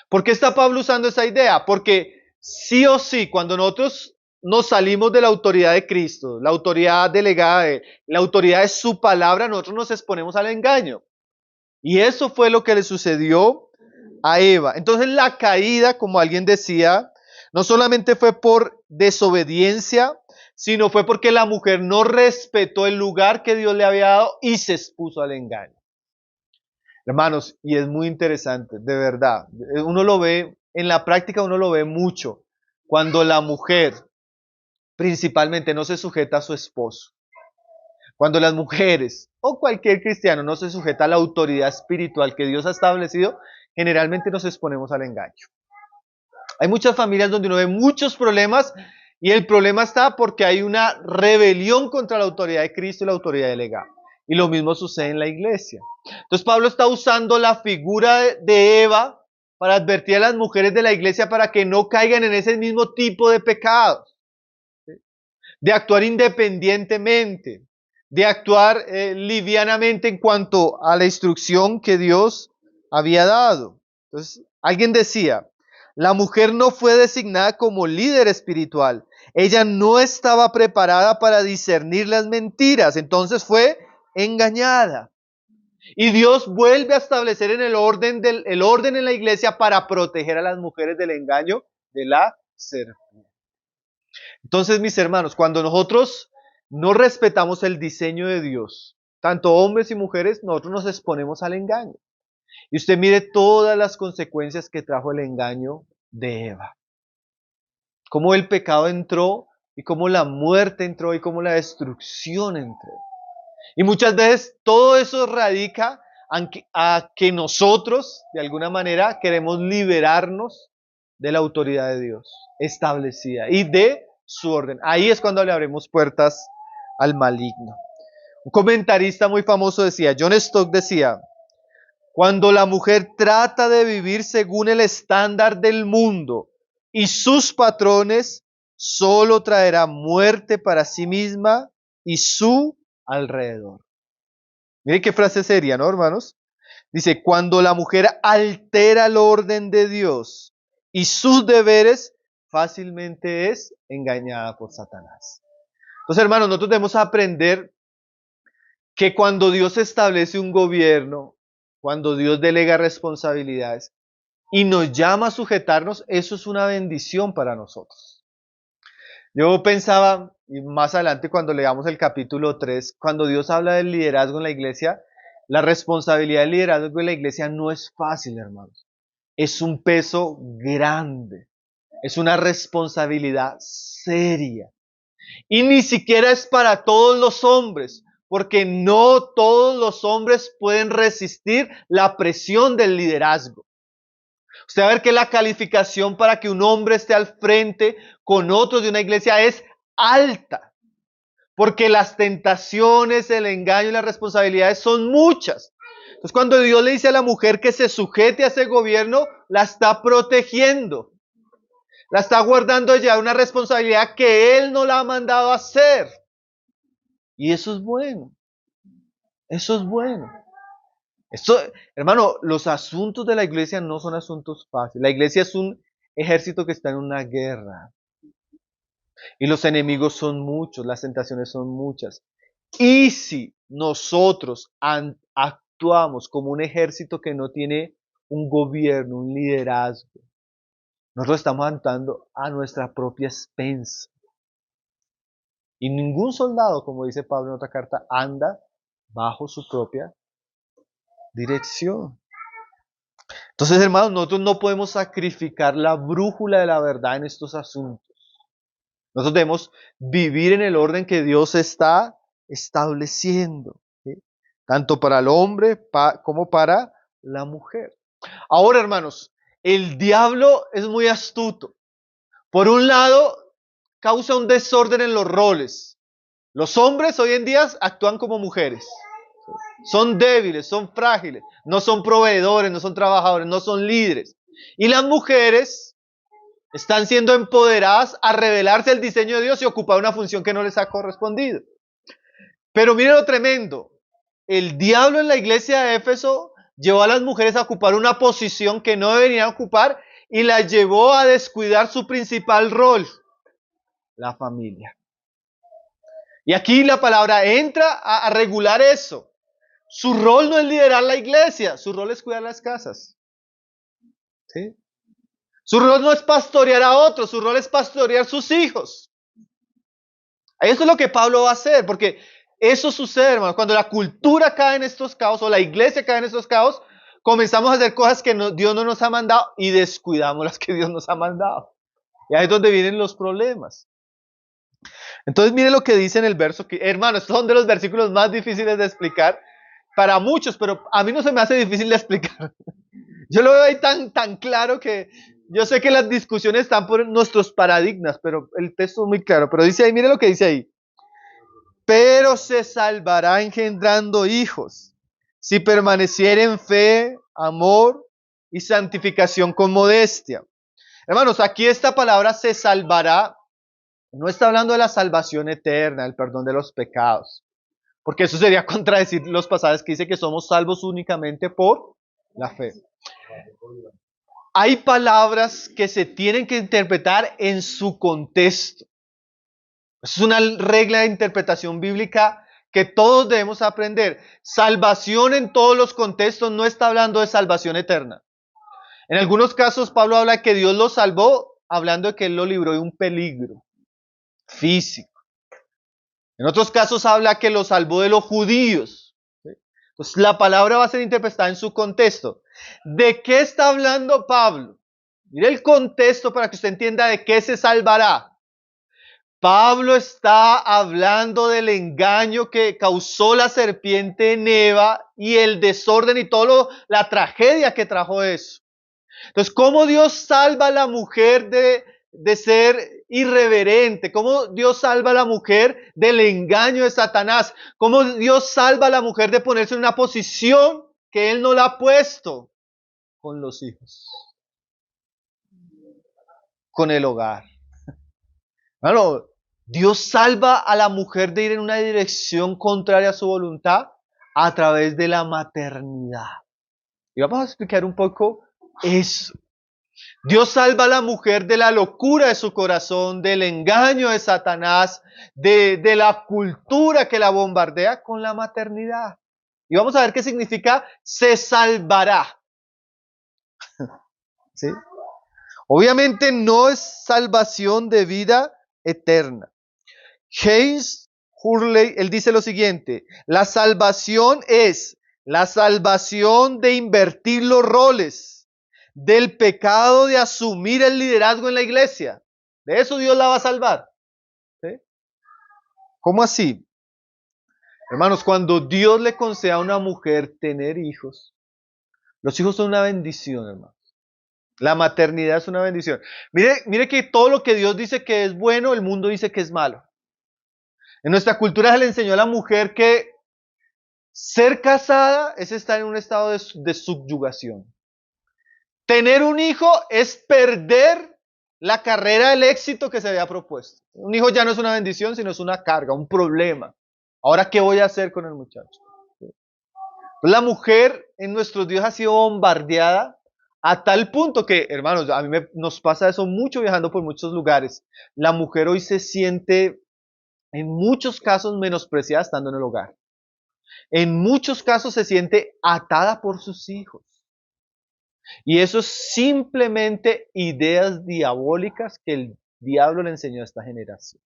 ¿Por qué está Pablo usando esa idea? Porque sí o sí, cuando nosotros nos salimos de la autoridad de Cristo, la autoridad delegada de la autoridad de su palabra, nosotros nos exponemos al engaño. Y eso fue lo que le sucedió a Eva. Entonces la caída, como alguien decía, no solamente fue por desobediencia, sino fue porque la mujer no respetó el lugar que Dios le había dado y se expuso al engaño. Hermanos, y es muy interesante, de verdad. Uno lo ve, en la práctica uno lo ve mucho, cuando la mujer principalmente no se sujeta a su esposo. Cuando las mujeres o cualquier cristiano no se sujeta a la autoridad espiritual que Dios ha establecido, generalmente nos exponemos al engaño. Hay muchas familias donde uno ve muchos problemas y el problema está porque hay una rebelión contra la autoridad de Cristo y la autoridad delegada. Y lo mismo sucede en la iglesia. Entonces Pablo está usando la figura de Eva para advertir a las mujeres de la iglesia para que no caigan en ese mismo tipo de pecados. ¿Sí? De actuar independientemente, de actuar livianamente en cuanto a la instrucción que Dios había dado. Entonces, alguien decía, la mujer no fue designada como líder espiritual. Ella no estaba preparada para discernir las mentiras, entonces fue engañada. Y Dios vuelve a establecer en el orden en la iglesia para proteger a las mujeres del engaño de la serpiente. Entonces, mis hermanos, cuando nosotros no respetamos el diseño de Dios, tanto hombres y mujeres, nosotros nos exponemos al engaño. Y usted mire todas las consecuencias que trajo el engaño de Eva. Cómo el pecado entró y cómo la muerte entró y cómo la destrucción entró. Y muchas veces todo eso radica a que nosotros, de alguna manera, queremos liberarnos de la autoridad de Dios establecida y de su orden. Ahí es cuando le abrimos puertas al maligno. Un comentarista muy famoso decía, John Stott decía, cuando la mujer trata de vivir según el estándar del mundo y sus patrones, solo traerá muerte para sí misma y su alrededor. Miren qué frase seria, ¿no, hermanos? Dice, cuando la mujer altera el orden de Dios y sus deberes, fácilmente es engañada por Satanás. Entonces, hermanos, nosotros debemos aprender que cuando Dios establece un gobierno, cuando Dios delega responsabilidades y nos llama a sujetarnos, eso es una bendición para nosotros. Yo pensaba, y más adelante cuando leamos el capítulo 3, cuando Dios habla del liderazgo en la iglesia, la responsabilidad del liderazgo en la iglesia no es fácil, hermanos. Es un peso grande, es una responsabilidad seria. Y ni siquiera es para todos los hombres, porque no todos los hombres pueden resistir la presión del liderazgo. Usted va a ver que la calificación para que un hombre esté al frente con otros de una iglesia es alta, porque las tentaciones, el engaño y las responsabilidades son muchas. Entonces, cuando Dios le dice a la mujer que se sujete a ese gobierno, la está protegiendo. La está guardando ya una responsabilidad que Él no la ha mandado a hacer. Y eso es bueno. Eso es bueno. Esto, hermano, los asuntos de la iglesia no son asuntos fáciles. La iglesia es un ejército que está en una guerra. Y los enemigos son muchos, las tentaciones son muchas. Y si nosotros actuamos como un ejército que no tiene un gobierno, un liderazgo, nosotros estamos actuando a nuestra propia expensa. Y ningún soldado, como dice Pablo en otra carta, anda bajo su propia dirección. Entonces, hermanos, nosotros no podemos sacrificar la brújula de la verdad en estos asuntos. Nosotros debemos vivir en el orden que Dios está estableciendo, ¿sí? Tanto para el hombre como para la mujer. Ahora, hermanos, el diablo es muy astuto. Por un lado, causa un desorden en los roles. Los hombres hoy en día actúan como mujeres. Son débiles, son frágiles, no son proveedores, no son trabajadores, no son líderes. Y las mujeres están siendo empoderadas a revelarse el diseño de Dios y ocupar una función que no les ha correspondido. Pero miren lo tremendo. El diablo en la iglesia de Éfeso llevó a las mujeres a ocupar una posición que no deberían ocupar y las llevó a descuidar su principal rol, la familia. Y aquí la palabra entra a regular eso. Su rol no es liderar la iglesia, su rol es cuidar las casas. ¿Sí? Su rol no es pastorear a otros, su rol es pastorear sus hijos. Eso es lo que Pablo va a hacer, porque eso sucede, hermano. Cuando la cultura cae en estos caos, o la iglesia cae en estos caos, comenzamos a hacer cosas que Dios no nos ha mandado y descuidamos las que Dios nos ha mandado. Y ahí es donde vienen los problemas. Entonces, mire lo que dice en el verso, que, hermano, estos son de los versículos más difíciles de explicar para muchos, pero a mí no se me hace difícil de explicar. Yo lo veo ahí tan claro que yo sé que las discusiones están por nuestros paradigmas, pero el texto es muy claro. Pero dice ahí, mire lo que dice ahí. Pero se salvará engendrando hijos, si permaneciera en fe, amor y santificación con modestia. Hermanos, aquí esta palabra se salvará, no está hablando de la salvación eterna, el perdón de los pecados, porque eso sería contradecir los pasajes que dice que somos salvos únicamente por la fe. Hay palabras que se tienen que interpretar en su contexto. Es una regla de interpretación bíblica que todos debemos aprender. Salvación en todos los contextos no está hablando de salvación eterna. En algunos casos Pablo habla de que Dios lo salvó, hablando de que Él lo libró de un peligro físico. En otros casos habla que lo salvó de los judíos. Entonces la palabra va a ser interpretada en su contexto. ¿De qué está hablando Pablo? Mire el contexto para que usted entienda de qué se salvará. Pablo está hablando del engaño que causó la serpiente en Eva y el desorden y la tragedia que trajo eso. Entonces, ¿cómo Dios salva a la mujer de ser irreverente? ¿Cómo Dios salva a la mujer del engaño de Satanás? ¿Cómo Dios salva a la mujer de ponerse en una posición que Él no la ha puesto? Con los hijos, con el hogar. Bueno, Dios salva a la mujer de ir en una dirección contraria a su voluntad a través de la maternidad. Y vamos a explicar un poco eso. Dios salva a la mujer de la locura de su corazón, del engaño de Satanás, de la cultura que la bombardea con la maternidad. Y vamos a ver qué significa se salvará. ¿Sí? Obviamente no es salvación de vida eterna. Hayes Hurley, él dice lo siguiente: la salvación es la salvación de invertir los roles, del pecado de asumir el liderazgo en la iglesia. De eso Dios la va a salvar. ¿Sí? ¿Cómo así? Hermanos, cuando Dios le concede a una mujer tener hijos, los hijos son una bendición, hermanos. La maternidad es una bendición. Mire que todo lo que Dios dice que es bueno, el mundo dice que es malo. En nuestra cultura se le enseñó a la mujer que ser casada es estar en un estado de subyugación. Tener un hijo es perder la carrera del éxito que se había propuesto. Un hijo ya no es una bendición, sino es una carga, un problema. Ahora, ¿qué voy a hacer con el muchacho? La mujer en nuestros días ha sido bombardeada a tal punto que, hermanos, a mí nos pasa eso mucho viajando por muchos lugares. La mujer hoy se siente en muchos casos menospreciada estando en el hogar. En muchos casos se siente atada por sus hijos. Y eso es simplemente ideas diabólicas que el diablo le enseñó a esta generación.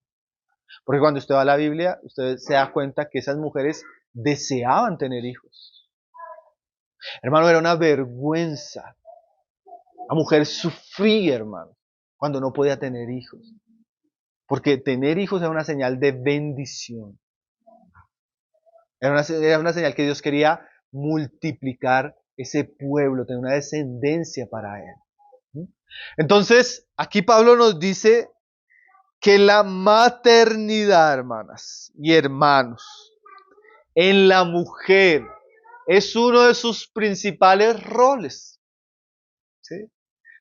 Porque cuando usted va a la Biblia, usted se da cuenta que esas mujeres deseaban tener hijos. Hermano, era una vergüenza. La mujer sufría, hermano, cuando no podía tener hijos. Porque tener hijos era una señal de bendición. Era una señal que Dios quería multiplicar ese pueblo, tener una descendencia para él. Entonces, aquí Pablo nos dice que la maternidad, hermanas y hermanos, en la mujer es uno de sus principales roles. ¿Sí?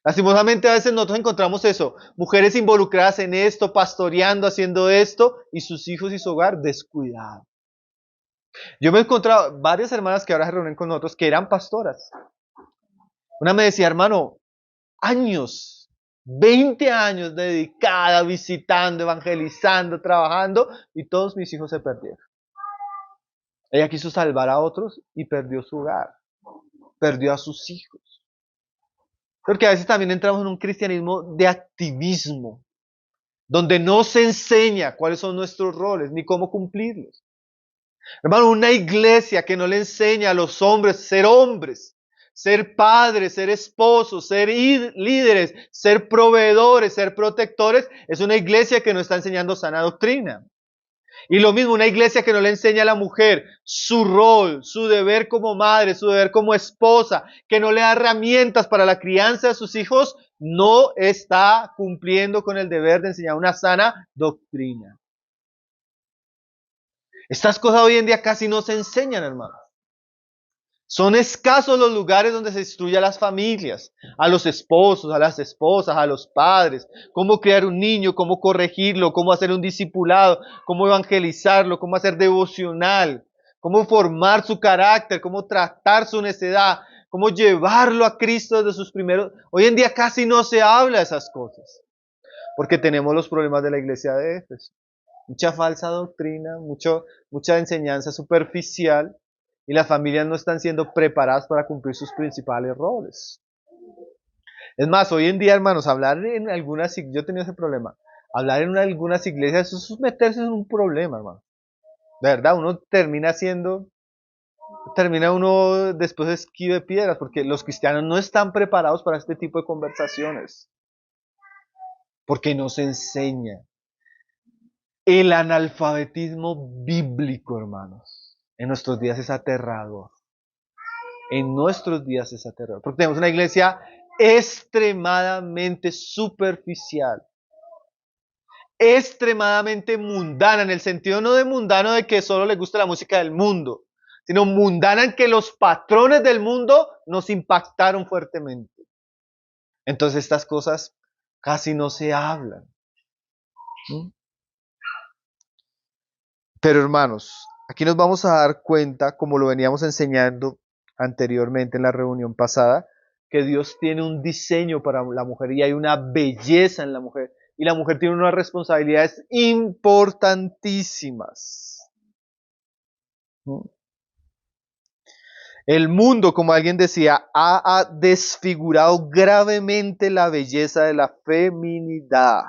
Lastimosamente a veces nosotros encontramos eso, mujeres involucradas en esto, pastoreando, haciendo esto, y sus hijos y su hogar descuidados. Yo me he encontrado varias hermanas que ahora se reúnen con nosotros que eran pastoras. Una me decía, hermano, años, 20 años dedicada, visitando, evangelizando, trabajando, y todos mis hijos se perdieron. Ella quiso salvar a otros y perdió su hogar, perdió a sus hijos. Porque a veces también entramos en un cristianismo de activismo, donde no se enseña cuáles son nuestros roles ni cómo cumplirlos. Hermano, una iglesia que no le enseña a los hombres, ser padres, ser esposos, ser líderes, ser proveedores, ser protectores, es una iglesia que no está enseñando sana doctrina. Y lo mismo, una iglesia que no le enseña a la mujer su rol, su deber como madre, su deber como esposa, que no le da herramientas para la crianza de sus hijos, no está cumpliendo con el deber de enseñar una sana doctrina. Estas cosas hoy en día casi no se enseñan, hermano. Son escasos los lugares donde se instruye a las familias, a los esposos, a las esposas, a los padres, cómo criar un niño, cómo corregirlo, cómo hacer un discipulado, cómo evangelizarlo, cómo hacer devocional, cómo formar su carácter, cómo tratar su necedad, cómo llevarlo a Cristo desde sus primeros... Hoy en día casi no se habla de esas cosas, porque tenemos los problemas de la iglesia de Éfeso. Mucha falsa doctrina, mucha enseñanza superficial, y las familias no están siendo preparadas para cumplir sus principales roles. Es más, hoy en día, hermanos, hablar en algunas iglesias, yo he tenido ese problema, hablar en algunas iglesias, eso es meterse en un problema, hermano. De verdad, uno termina uno después esquive piedras, porque los cristianos no están preparados para este tipo de conversaciones, porque no se enseña. El analfabetismo bíblico, hermanos, en nuestros días es aterrador. En nuestros días es aterrador. Porque tenemos una iglesia extremadamente superficial, extremadamente mundana, en el sentido no de mundano de que solo le gusta la música del mundo, sino mundana en que los patrones del mundo nos impactaron fuertemente. Entonces estas cosas casi no se hablan. Pero hermanos, aquí nos vamos a dar cuenta, como lo veníamos enseñando anteriormente en la reunión pasada, que Dios tiene un diseño para la mujer y hay una belleza en la mujer. Y la mujer tiene unas responsabilidades importantísimas. El mundo, como alguien decía, ha desfigurado gravemente la belleza de la feminidad.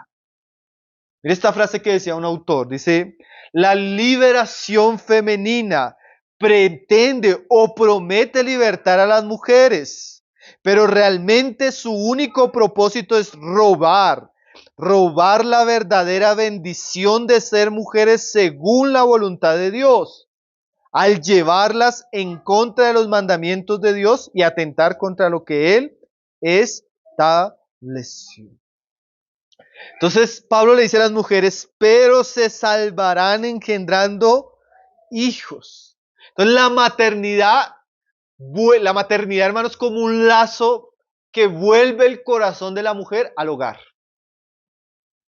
Mira esta frase que decía un autor, dice, la liberación femenina pretende o promete libertar a las mujeres, pero realmente su único propósito es robar la verdadera bendición de ser mujeres según la voluntad de Dios, al llevarlas en contra de los mandamientos de Dios y atentar contra lo que Él estableció. Entonces Pablo le dice a las mujeres, pero se salvarán engendrando hijos. Entonces la maternidad, hermanos, es como un lazo que vuelve el corazón de la mujer al hogar.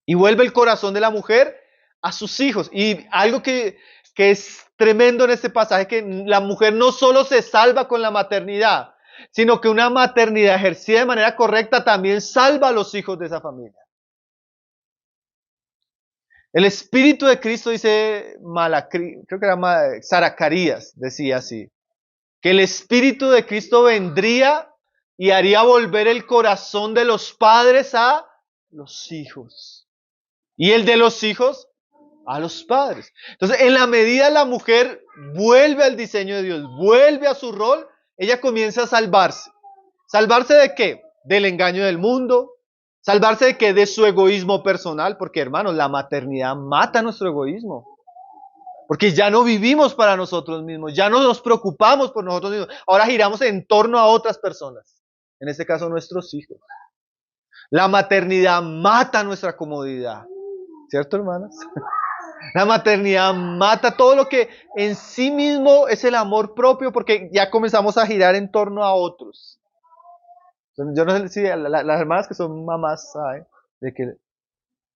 Y vuelve el corazón de la mujer a sus hijos. Y algo que es tremendo en este pasaje, que la mujer no solo se salva con la maternidad, sino que una maternidad ejercida de manera correcta también salva a los hijos de esa familia. El Espíritu de Cristo, dice creo que era Zacarías, decía así, que el Espíritu de Cristo vendría y haría volver el corazón de los padres a los hijos. Y el de los hijos A los padres. Entonces, en la medida la mujer vuelve al diseño de Dios, vuelve a su rol, ella comienza a salvarse. ¿Salvarse de qué? Del engaño del mundo. ¿Salvarse de qué? De su egoísmo personal. Porque, hermanos, la maternidad mata nuestro egoísmo. Porque ya no vivimos para nosotros mismos, ya no nos preocupamos por nosotros mismos. Ahora giramos en torno a otras personas. En este caso, nuestros hijos. La maternidad mata nuestra comodidad. ¿Cierto, hermanos? La maternidad mata todo lo que en sí mismo es el amor propio, porque ya comenzamos a girar en torno a otros. Yo no sé si las hermanas que son mamás saben de que...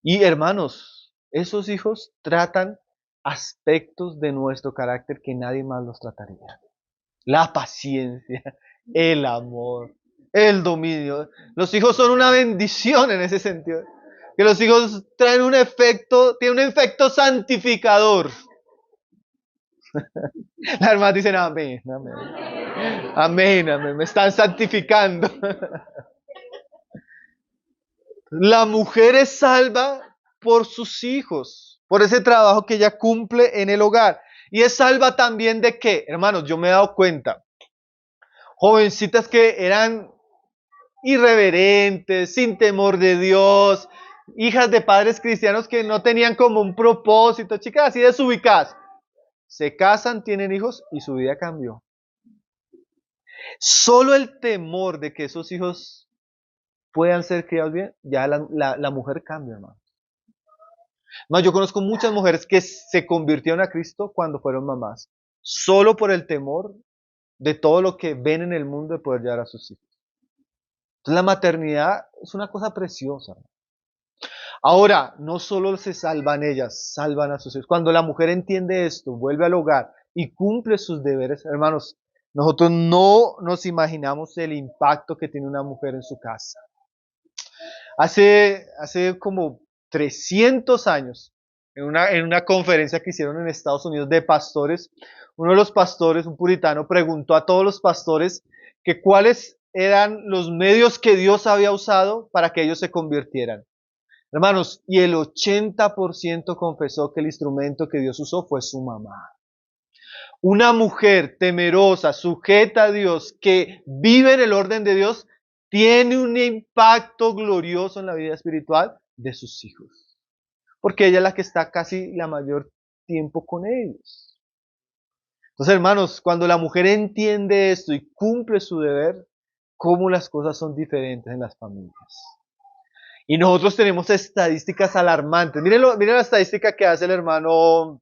Y hermanos, esos hijos tratan aspectos de nuestro carácter que nadie más los trataría. La paciencia, el amor, el dominio. Los hijos son una bendición en ese sentido. Que los hijos traen un efecto, tienen un efecto santificador. Las hermanas dicen amén, amén. Amén, amén. Me están santificando. La mujer es salva por sus hijos, por ese trabajo que ella cumple en el hogar. Y es salva también de qué, hermanos, yo me he dado cuenta. Jovencitas que eran irreverentes, sin temor de Dios, hijas de padres cristianos que no tenían como un propósito, chicas así desubicadas. Se casan, tienen hijos y su vida cambió. Solo el temor de que esos hijos puedan ser criados bien, ya la mujer cambia, hermano. Más, yo conozco muchas mujeres que se convirtieron a Cristo cuando fueron mamás, solo por el temor de todo lo que ven en el mundo de poder llevar a sus hijos. Entonces la maternidad es una cosa preciosa. Ahora, no solo se salvan ellas, salvan a sus hijos. Cuando la mujer entiende esto, vuelve al hogar y cumple sus deberes, hermanos, nosotros no nos imaginamos el impacto que tiene una mujer en su casa. Hace como 300 años, en una conferencia que hicieron en Estados Unidos de pastores, uno de los pastores, un puritano, preguntó a todos los pastores que cuáles eran los medios que Dios había usado para que ellos se convirtieran. Hermanos, y el 80% confesó que el instrumento que Dios usó fue su mamá. Una mujer temerosa, sujeta a Dios, que vive en el orden de Dios, tiene un impacto glorioso en la vida espiritual de sus hijos. Porque ella es la que está casi la mayor tiempo con ellos. Entonces, hermanos, cuando la mujer entiende esto y cumple su deber, cómo las cosas son diferentes en las familias. Y nosotros tenemos estadísticas alarmantes. Miren la estadística que hace el hermano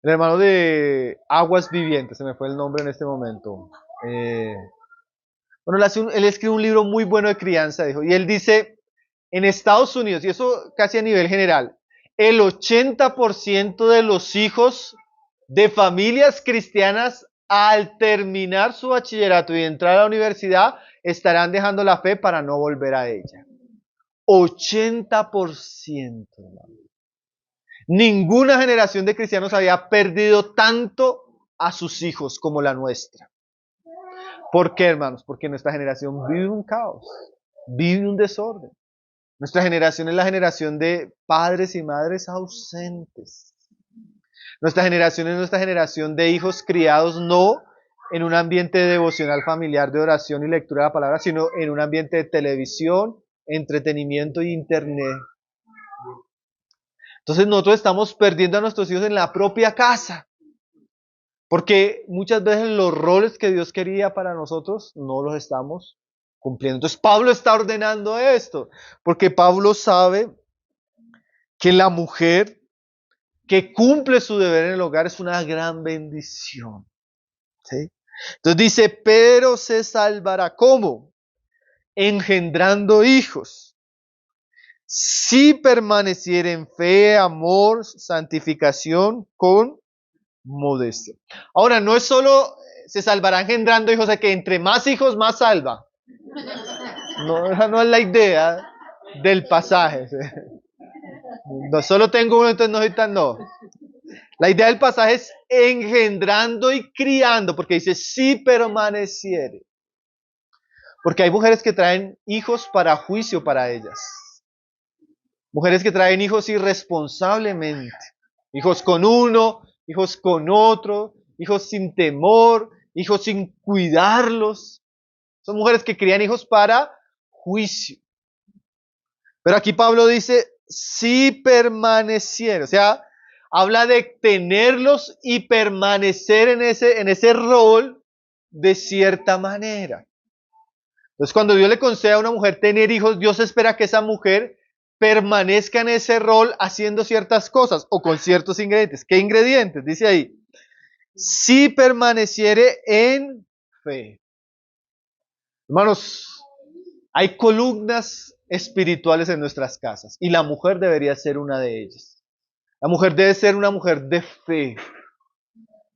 de Aguas Vivientes, se me fue el nombre en este momento. Bueno, él escribe un libro muy bueno de crianza, dijo, y él dice, en Estados Unidos, y eso casi a nivel general, el 80% de los hijos de familias cristianas al terminar su bachillerato y entrar a la universidad estarán dejando la fe para no volver a ella. 80%. Ninguna generación de cristianos había perdido tanto a sus hijos como la nuestra. ¿Por qué, hermanos? Porque nuestra generación vive un caos, vive un desorden. Nuestra generación es la generación de padres y madres ausentes. Nuestra generación es nuestra generación de hijos criados no en un ambiente devocional familiar de oración y lectura de la palabra, sino en un ambiente de televisión, entretenimiento y internet. Entonces nosotros estamos perdiendo a nuestros hijos en la propia casa. Porque muchas veces los roles que Dios quería para nosotros no los estamos cumpliendo. Entonces Pablo está ordenando esto, porque Pablo sabe que la mujer que cumple su deber en el hogar es una gran bendición. ¿Sí? Entonces dice, pero se salvará. ¿Cómo? Engendrando hijos. Si permaneciera en fe, amor, santificación con modestia. Ahora, no es solo se salvará engendrando hijos, o sea que entre más hijos, más salva. No, esa no es la idea del pasaje. No solo tengo uno, entonces no soy tan no. La idea del pasaje es engendrando y criando, porque dice, si permaneciere. Porque hay mujeres que traen hijos para juicio para ellas. Mujeres que traen hijos irresponsablemente. Hijos con uno, hijos con otro, hijos sin temor, hijos sin cuidarlos. Son mujeres que crían hijos para juicio. Pero aquí Pablo dice, si permaneciera, o sea, habla de tenerlos y permanecer en ese rol de cierta manera. Entonces, cuando Dios le concede a una mujer tener hijos, Dios espera que esa mujer permanezca en ese rol haciendo ciertas cosas o con ciertos ingredientes. ¿Qué ingredientes? Dice ahí, si permaneciere en fe. Hermanos, hay columnas espirituales en nuestras casas y la mujer debería ser una de ellas. La mujer debe ser una mujer de fe.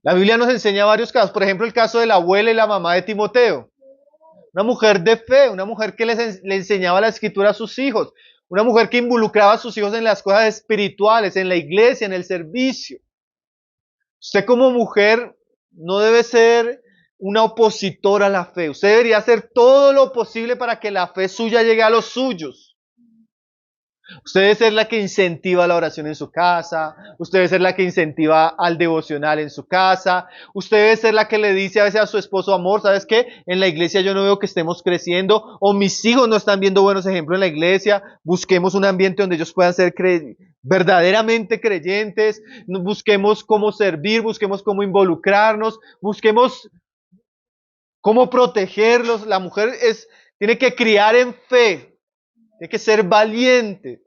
La Biblia nos enseña varios casos, por ejemplo el caso de la abuela y la mamá de Timoteo. Una mujer de fe, una mujer que le enseñaba la escritura a sus hijos, una mujer que involucraba a sus hijos en las cosas espirituales, en la iglesia, en el servicio. Usted como mujer no debe ser una opositora a la fe. Usted debería hacer todo lo posible para que la fe suya llegue a los suyos. Usted debe ser la que incentiva la oración en su casa, usted debe ser la que incentiva al devocional en su casa, usted debe ser la que le dice a veces a su esposo, amor, ¿sabes qué? En la iglesia yo no veo que estemos creciendo, o mis hijos no están viendo buenos ejemplos en la iglesia, busquemos un ambiente donde ellos puedan ser verdaderamente creyentes, busquemos cómo servir, busquemos cómo involucrarnos, busquemos cómo protegerlos. La mujer tiene que criar en fe. Tiene que ser valiente.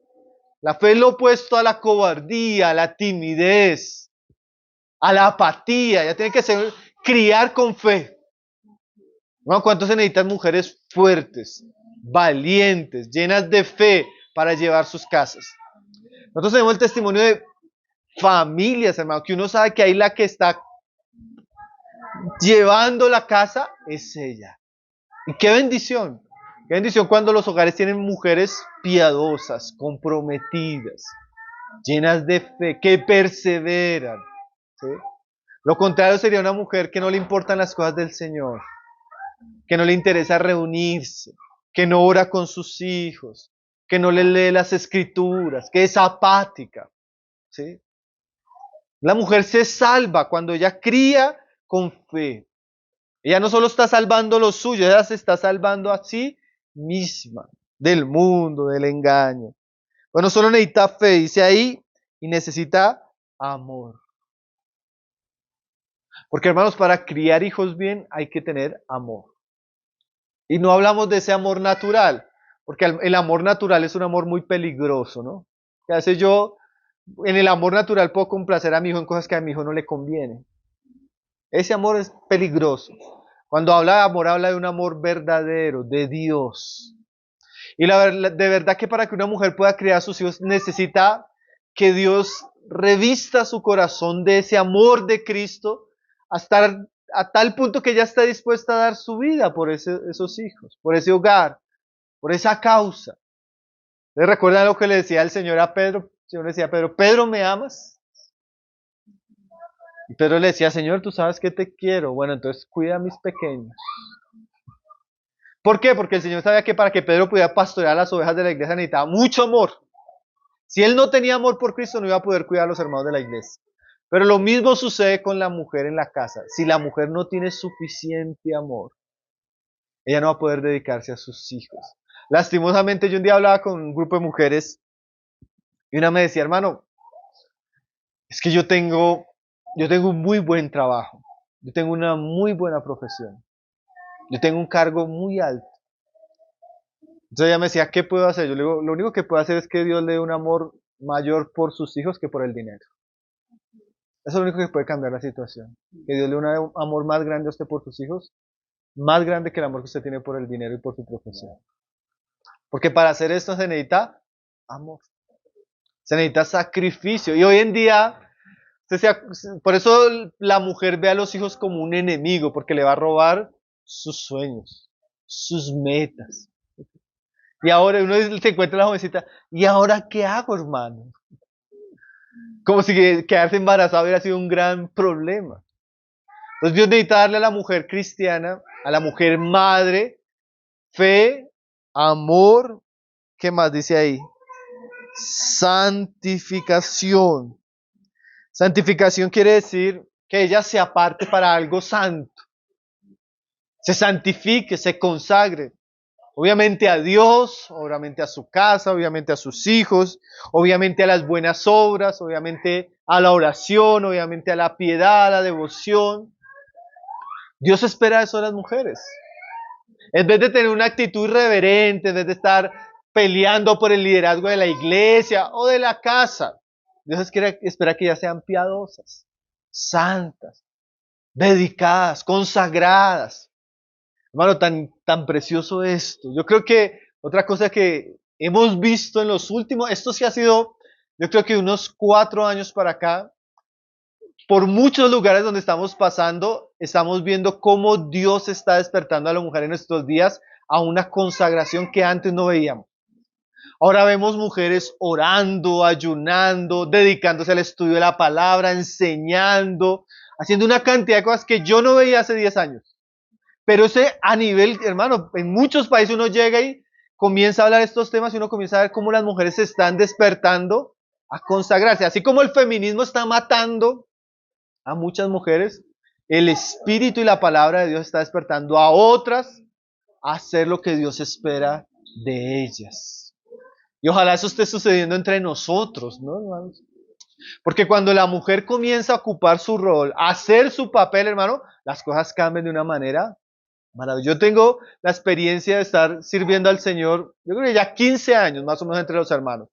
La fe es lo opuesto a la cobardía, a la timidez, a la apatía. Ya tiene que criar con fe. Bueno, ¿cuántos se necesitan mujeres fuertes, valientes, llenas de fe para llevar sus casas? Nosotros tenemos el testimonio de familias, hermano, que uno sabe que ahí la que está llevando la casa es ella. Y qué bendición. Qué bendición cuando los hogares tienen mujeres piadosas, comprometidas, llenas de fe, que perseveran. ¿Sí? Lo contrario sería una mujer que no le importan las cosas del Señor, que no le interesa reunirse, que no ora con sus hijos, que no le lee las escrituras, que es apática. ¿Sí? La mujer se salva cuando ella cría con fe. Ella no solo está salvando lo suyo, ella se está salvando a sí misma, del mundo, del engaño. Bueno, solo necesita fe, dice ahí, y necesita amor. Porque hermanos, para criar hijos bien hay que tener amor. Y no hablamos de ese amor natural, porque el amor natural es un amor muy peligroso, ¿no? Que a veces yo, en el amor natural puedo complacer a mi hijo en cosas que a mi hijo no le convienen. Ese amor es peligroso. Cuando habla de amor, habla de un amor verdadero, de Dios. Y de verdad que para que una mujer pueda criar a sus hijos necesita que Dios revista su corazón de ese amor de Cristo hasta a tal punto que ella está dispuesta a dar su vida por esos hijos, por ese hogar, por esa causa. ¿Le recuerdan lo que le decía el Señor a Pedro? El Señor le decía a Pedro, ¿Pedro me amas? Y Pedro le decía, Señor, tú sabes que te quiero. Bueno, entonces cuida a mis pequeños. ¿Por qué? Porque el Señor sabía que para que Pedro pudiera pastorear las ovejas de la iglesia necesitaba mucho amor. Si él no tenía amor por Cristo, no iba a poder cuidar a los hermanos de la iglesia. Pero lo mismo sucede con la mujer en la casa. Si la mujer no tiene suficiente amor, ella no va a poder dedicarse a sus hijos. Lastimosamente, yo un día hablaba con un grupo de mujeres y una me decía, hermano, es que yo tengo un muy buen trabajo. Yo tengo una muy buena profesión. Yo tengo un cargo muy alto. Entonces ella me decía, ¿qué puedo hacer? Yo le digo, lo único que puedo hacer es que Dios le dé un amor mayor por sus hijos que por el dinero. Eso es lo único que puede cambiar la situación. Que Dios le dé un amor más grande a usted por sus hijos, más grande que el amor que usted tiene por el dinero y por su profesión. Porque para hacer esto se necesita amor. Se necesita sacrificio. Y hoy en día, por eso la mujer ve a los hijos como un enemigo, porque le va a robar sus sueños, sus metas. Y ahora uno se encuentra la jovencita, ¿y ahora qué hago, hermano? Como si quedarse embarazada hubiera sido un gran problema. Entonces Dios necesita darle a la mujer cristiana, a la mujer madre, fe, amor. ¿Qué más dice ahí? santificación. Santificación quiere decir que ella se aparte para algo santo, se santifique, se consagre. Obviamente a Dios, obviamente a su casa, obviamente a sus hijos, obviamente a las buenas obras, obviamente a la oración, obviamente a la piedad, a la devoción. Dios espera eso de las mujeres. En vez de tener una actitud irreverente, en vez de estar peleando por el liderazgo de la iglesia o de la casa, Dios espera que ellas sean piadosas, santas, dedicadas, consagradas. Hermano, tan precioso esto. Yo creo que otra cosa que hemos visto en los últimos, esto sí ha sido, yo creo que unos 4 años para acá, por muchos lugares donde estamos pasando, estamos viendo cómo Dios está despertando a la mujer en estos días a una consagración que antes no veíamos. Ahora vemos mujeres orando, ayunando, dedicándose al estudio de la palabra, enseñando, haciendo una cantidad de cosas que yo no veía hace 10 años. Pero ese a nivel, hermano, en muchos países uno llega y comienza a hablar de estos temas y uno comienza a ver cómo las mujeres se están despertando a consagrarse. Así como el feminismo está matando a muchas mujeres, el Espíritu y la palabra de Dios está despertando a otras a hacer lo que Dios espera de ellas. Y ojalá eso esté sucediendo entre nosotros, ¿no, hermanos? Porque cuando la mujer comienza a ocupar su rol, a hacer su papel, hermano, las cosas cambian de una manera maravillosa. Yo tengo la experiencia de estar sirviendo al Señor, yo creo que ya 15 años más o menos entre los hermanos.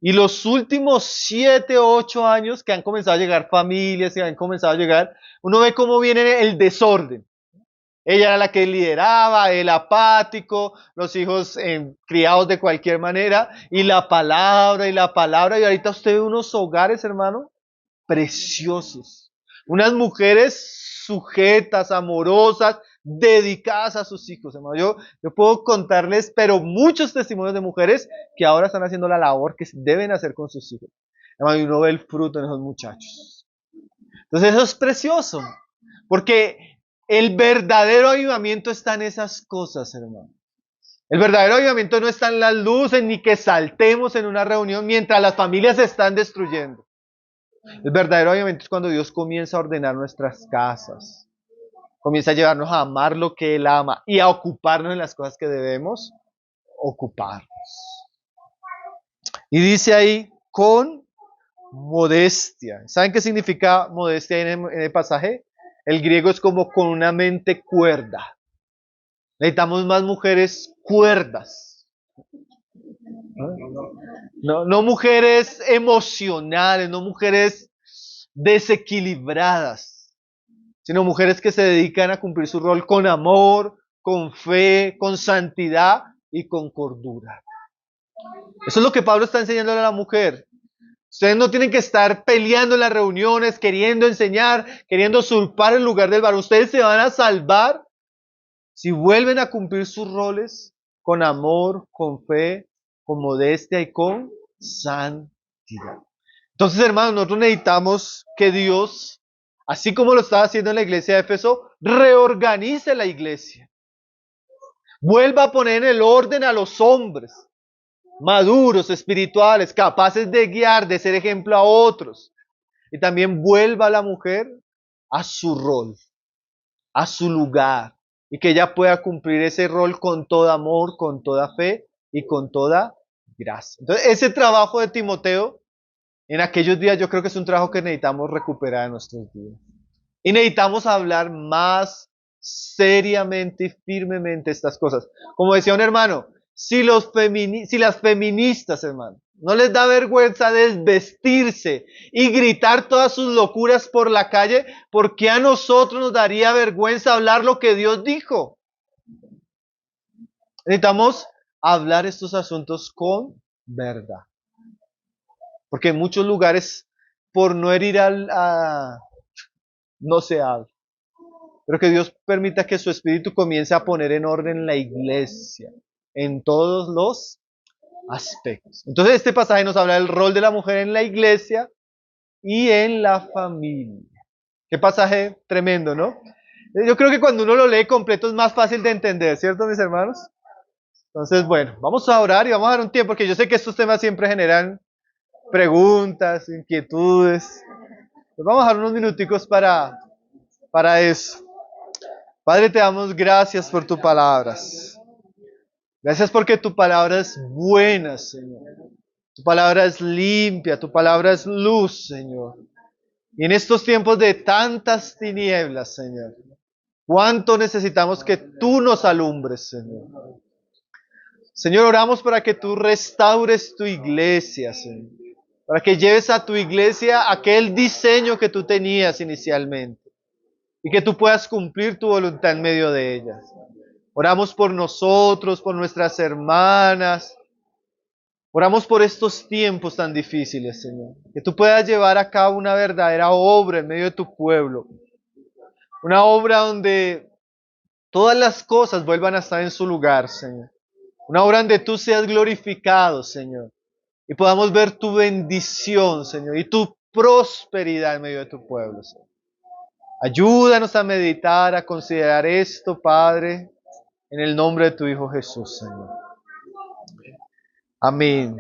Y los últimos 7 o 8 años que han comenzado a llegar familias, que han comenzado a llegar, uno ve cómo viene el desorden. Ella era la que lideraba, el apático, los hijos criados de cualquier manera, y la palabra, y ahorita usted ve unos hogares, hermano, preciosos. Unas mujeres sujetas, amorosas, dedicadas a sus hijos, hermano. Yo puedo contarles, pero muchos testimonios de mujeres que ahora están haciendo la labor que deben hacer con sus hijos. Hermano, y uno ve el fruto en esos muchachos. Entonces eso es precioso, porque el verdadero avivamiento está en esas cosas, hermano. El verdadero avivamiento no está en las luces ni que saltemos en una reunión mientras las familias se están destruyendo. El verdadero avivamiento es cuando Dios comienza a ordenar nuestras casas, comienza a llevarnos a amar lo que Él ama y a ocuparnos en las cosas que debemos ocuparnos. Y dice ahí, con modestia. ¿Saben qué significa modestia en el pasaje? El griego es como con una mente cuerda. Necesitamos más mujeres cuerdas. No mujeres emocionales, no mujeres desequilibradas, sino mujeres que se dedican a cumplir su rol con amor, con fe, con santidad y con cordura. Eso es lo que Pablo está enseñándole a la mujer. Ustedes no tienen que estar peleando en las reuniones, queriendo enseñar, queriendo usurpar el lugar del varón. Ustedes se van a salvar si vuelven a cumplir sus roles con amor, con fe, con modestia y con santidad. Entonces, hermanos, nosotros necesitamos que Dios, así como lo estaba haciendo en la iglesia de Éfeso, reorganice la iglesia. Vuelva a poner en el orden a los hombres maduros, espirituales, capaces de guiar, de ser ejemplo a otros. Y también vuelva a la mujer a su rol, a su lugar, y que ella pueda cumplir ese rol con todo amor, con toda fe y con toda gracia. Entonces, ese trabajo de Timoteo, en aquellos días, yo creo que es un trabajo que necesitamos recuperar en nuestros días. Y necesitamos hablar más seriamente y firmemente estas cosas. Como decía un hermano, si las feministas, hermano, no les da vergüenza desvestirse y gritar todas sus locuras por la calle, ¿por qué a nosotros nos daría vergüenza hablar lo que Dios dijo? Necesitamos hablar estos asuntos con verdad. Porque en muchos lugares, por no herir no se habla. Pero que Dios permita que su Espíritu comience a poner en orden la iglesia, en todos los aspectos. Entonces este pasaje nos habla del rol de la mujer en la iglesia y en la familia. Qué pasaje tremendo, ¿no? Yo creo que cuando uno lo lee completo es más fácil de entender, ¿cierto, mis hermanos? Entonces, bueno, vamos a orar y vamos a dar un tiempo, porque yo sé que estos temas siempre generan preguntas, inquietudes. Pues vamos a dar unos minuticos para eso. Padre, te damos gracias por tus palabras. Gracias porque tu palabra es buena, Señor. Tu palabra es limpia, tu palabra es luz, Señor. Y en estos tiempos de tantas tinieblas, Señor, cuánto necesitamos que tú nos alumbres, Señor. Señor, oramos para que tú restaures tu iglesia, Señor. Para que lleves a tu iglesia aquel diseño que tú tenías inicialmente. Y que tú puedas cumplir tu voluntad en medio de ellas. Oramos por nosotros, por nuestras hermanas. Oramos por estos tiempos tan difíciles, Señor. Que tú puedas llevar a cabo una verdadera obra en medio de tu pueblo. Una obra donde todas las cosas vuelvan a estar en su lugar, Señor. Una obra donde tú seas glorificado, Señor. Y podamos ver tu bendición, Señor, y tu prosperidad en medio de tu pueblo, Señor. Ayúdanos a meditar, a considerar esto, Padre, en el nombre de tu Hijo Jesús, Señor. Amén.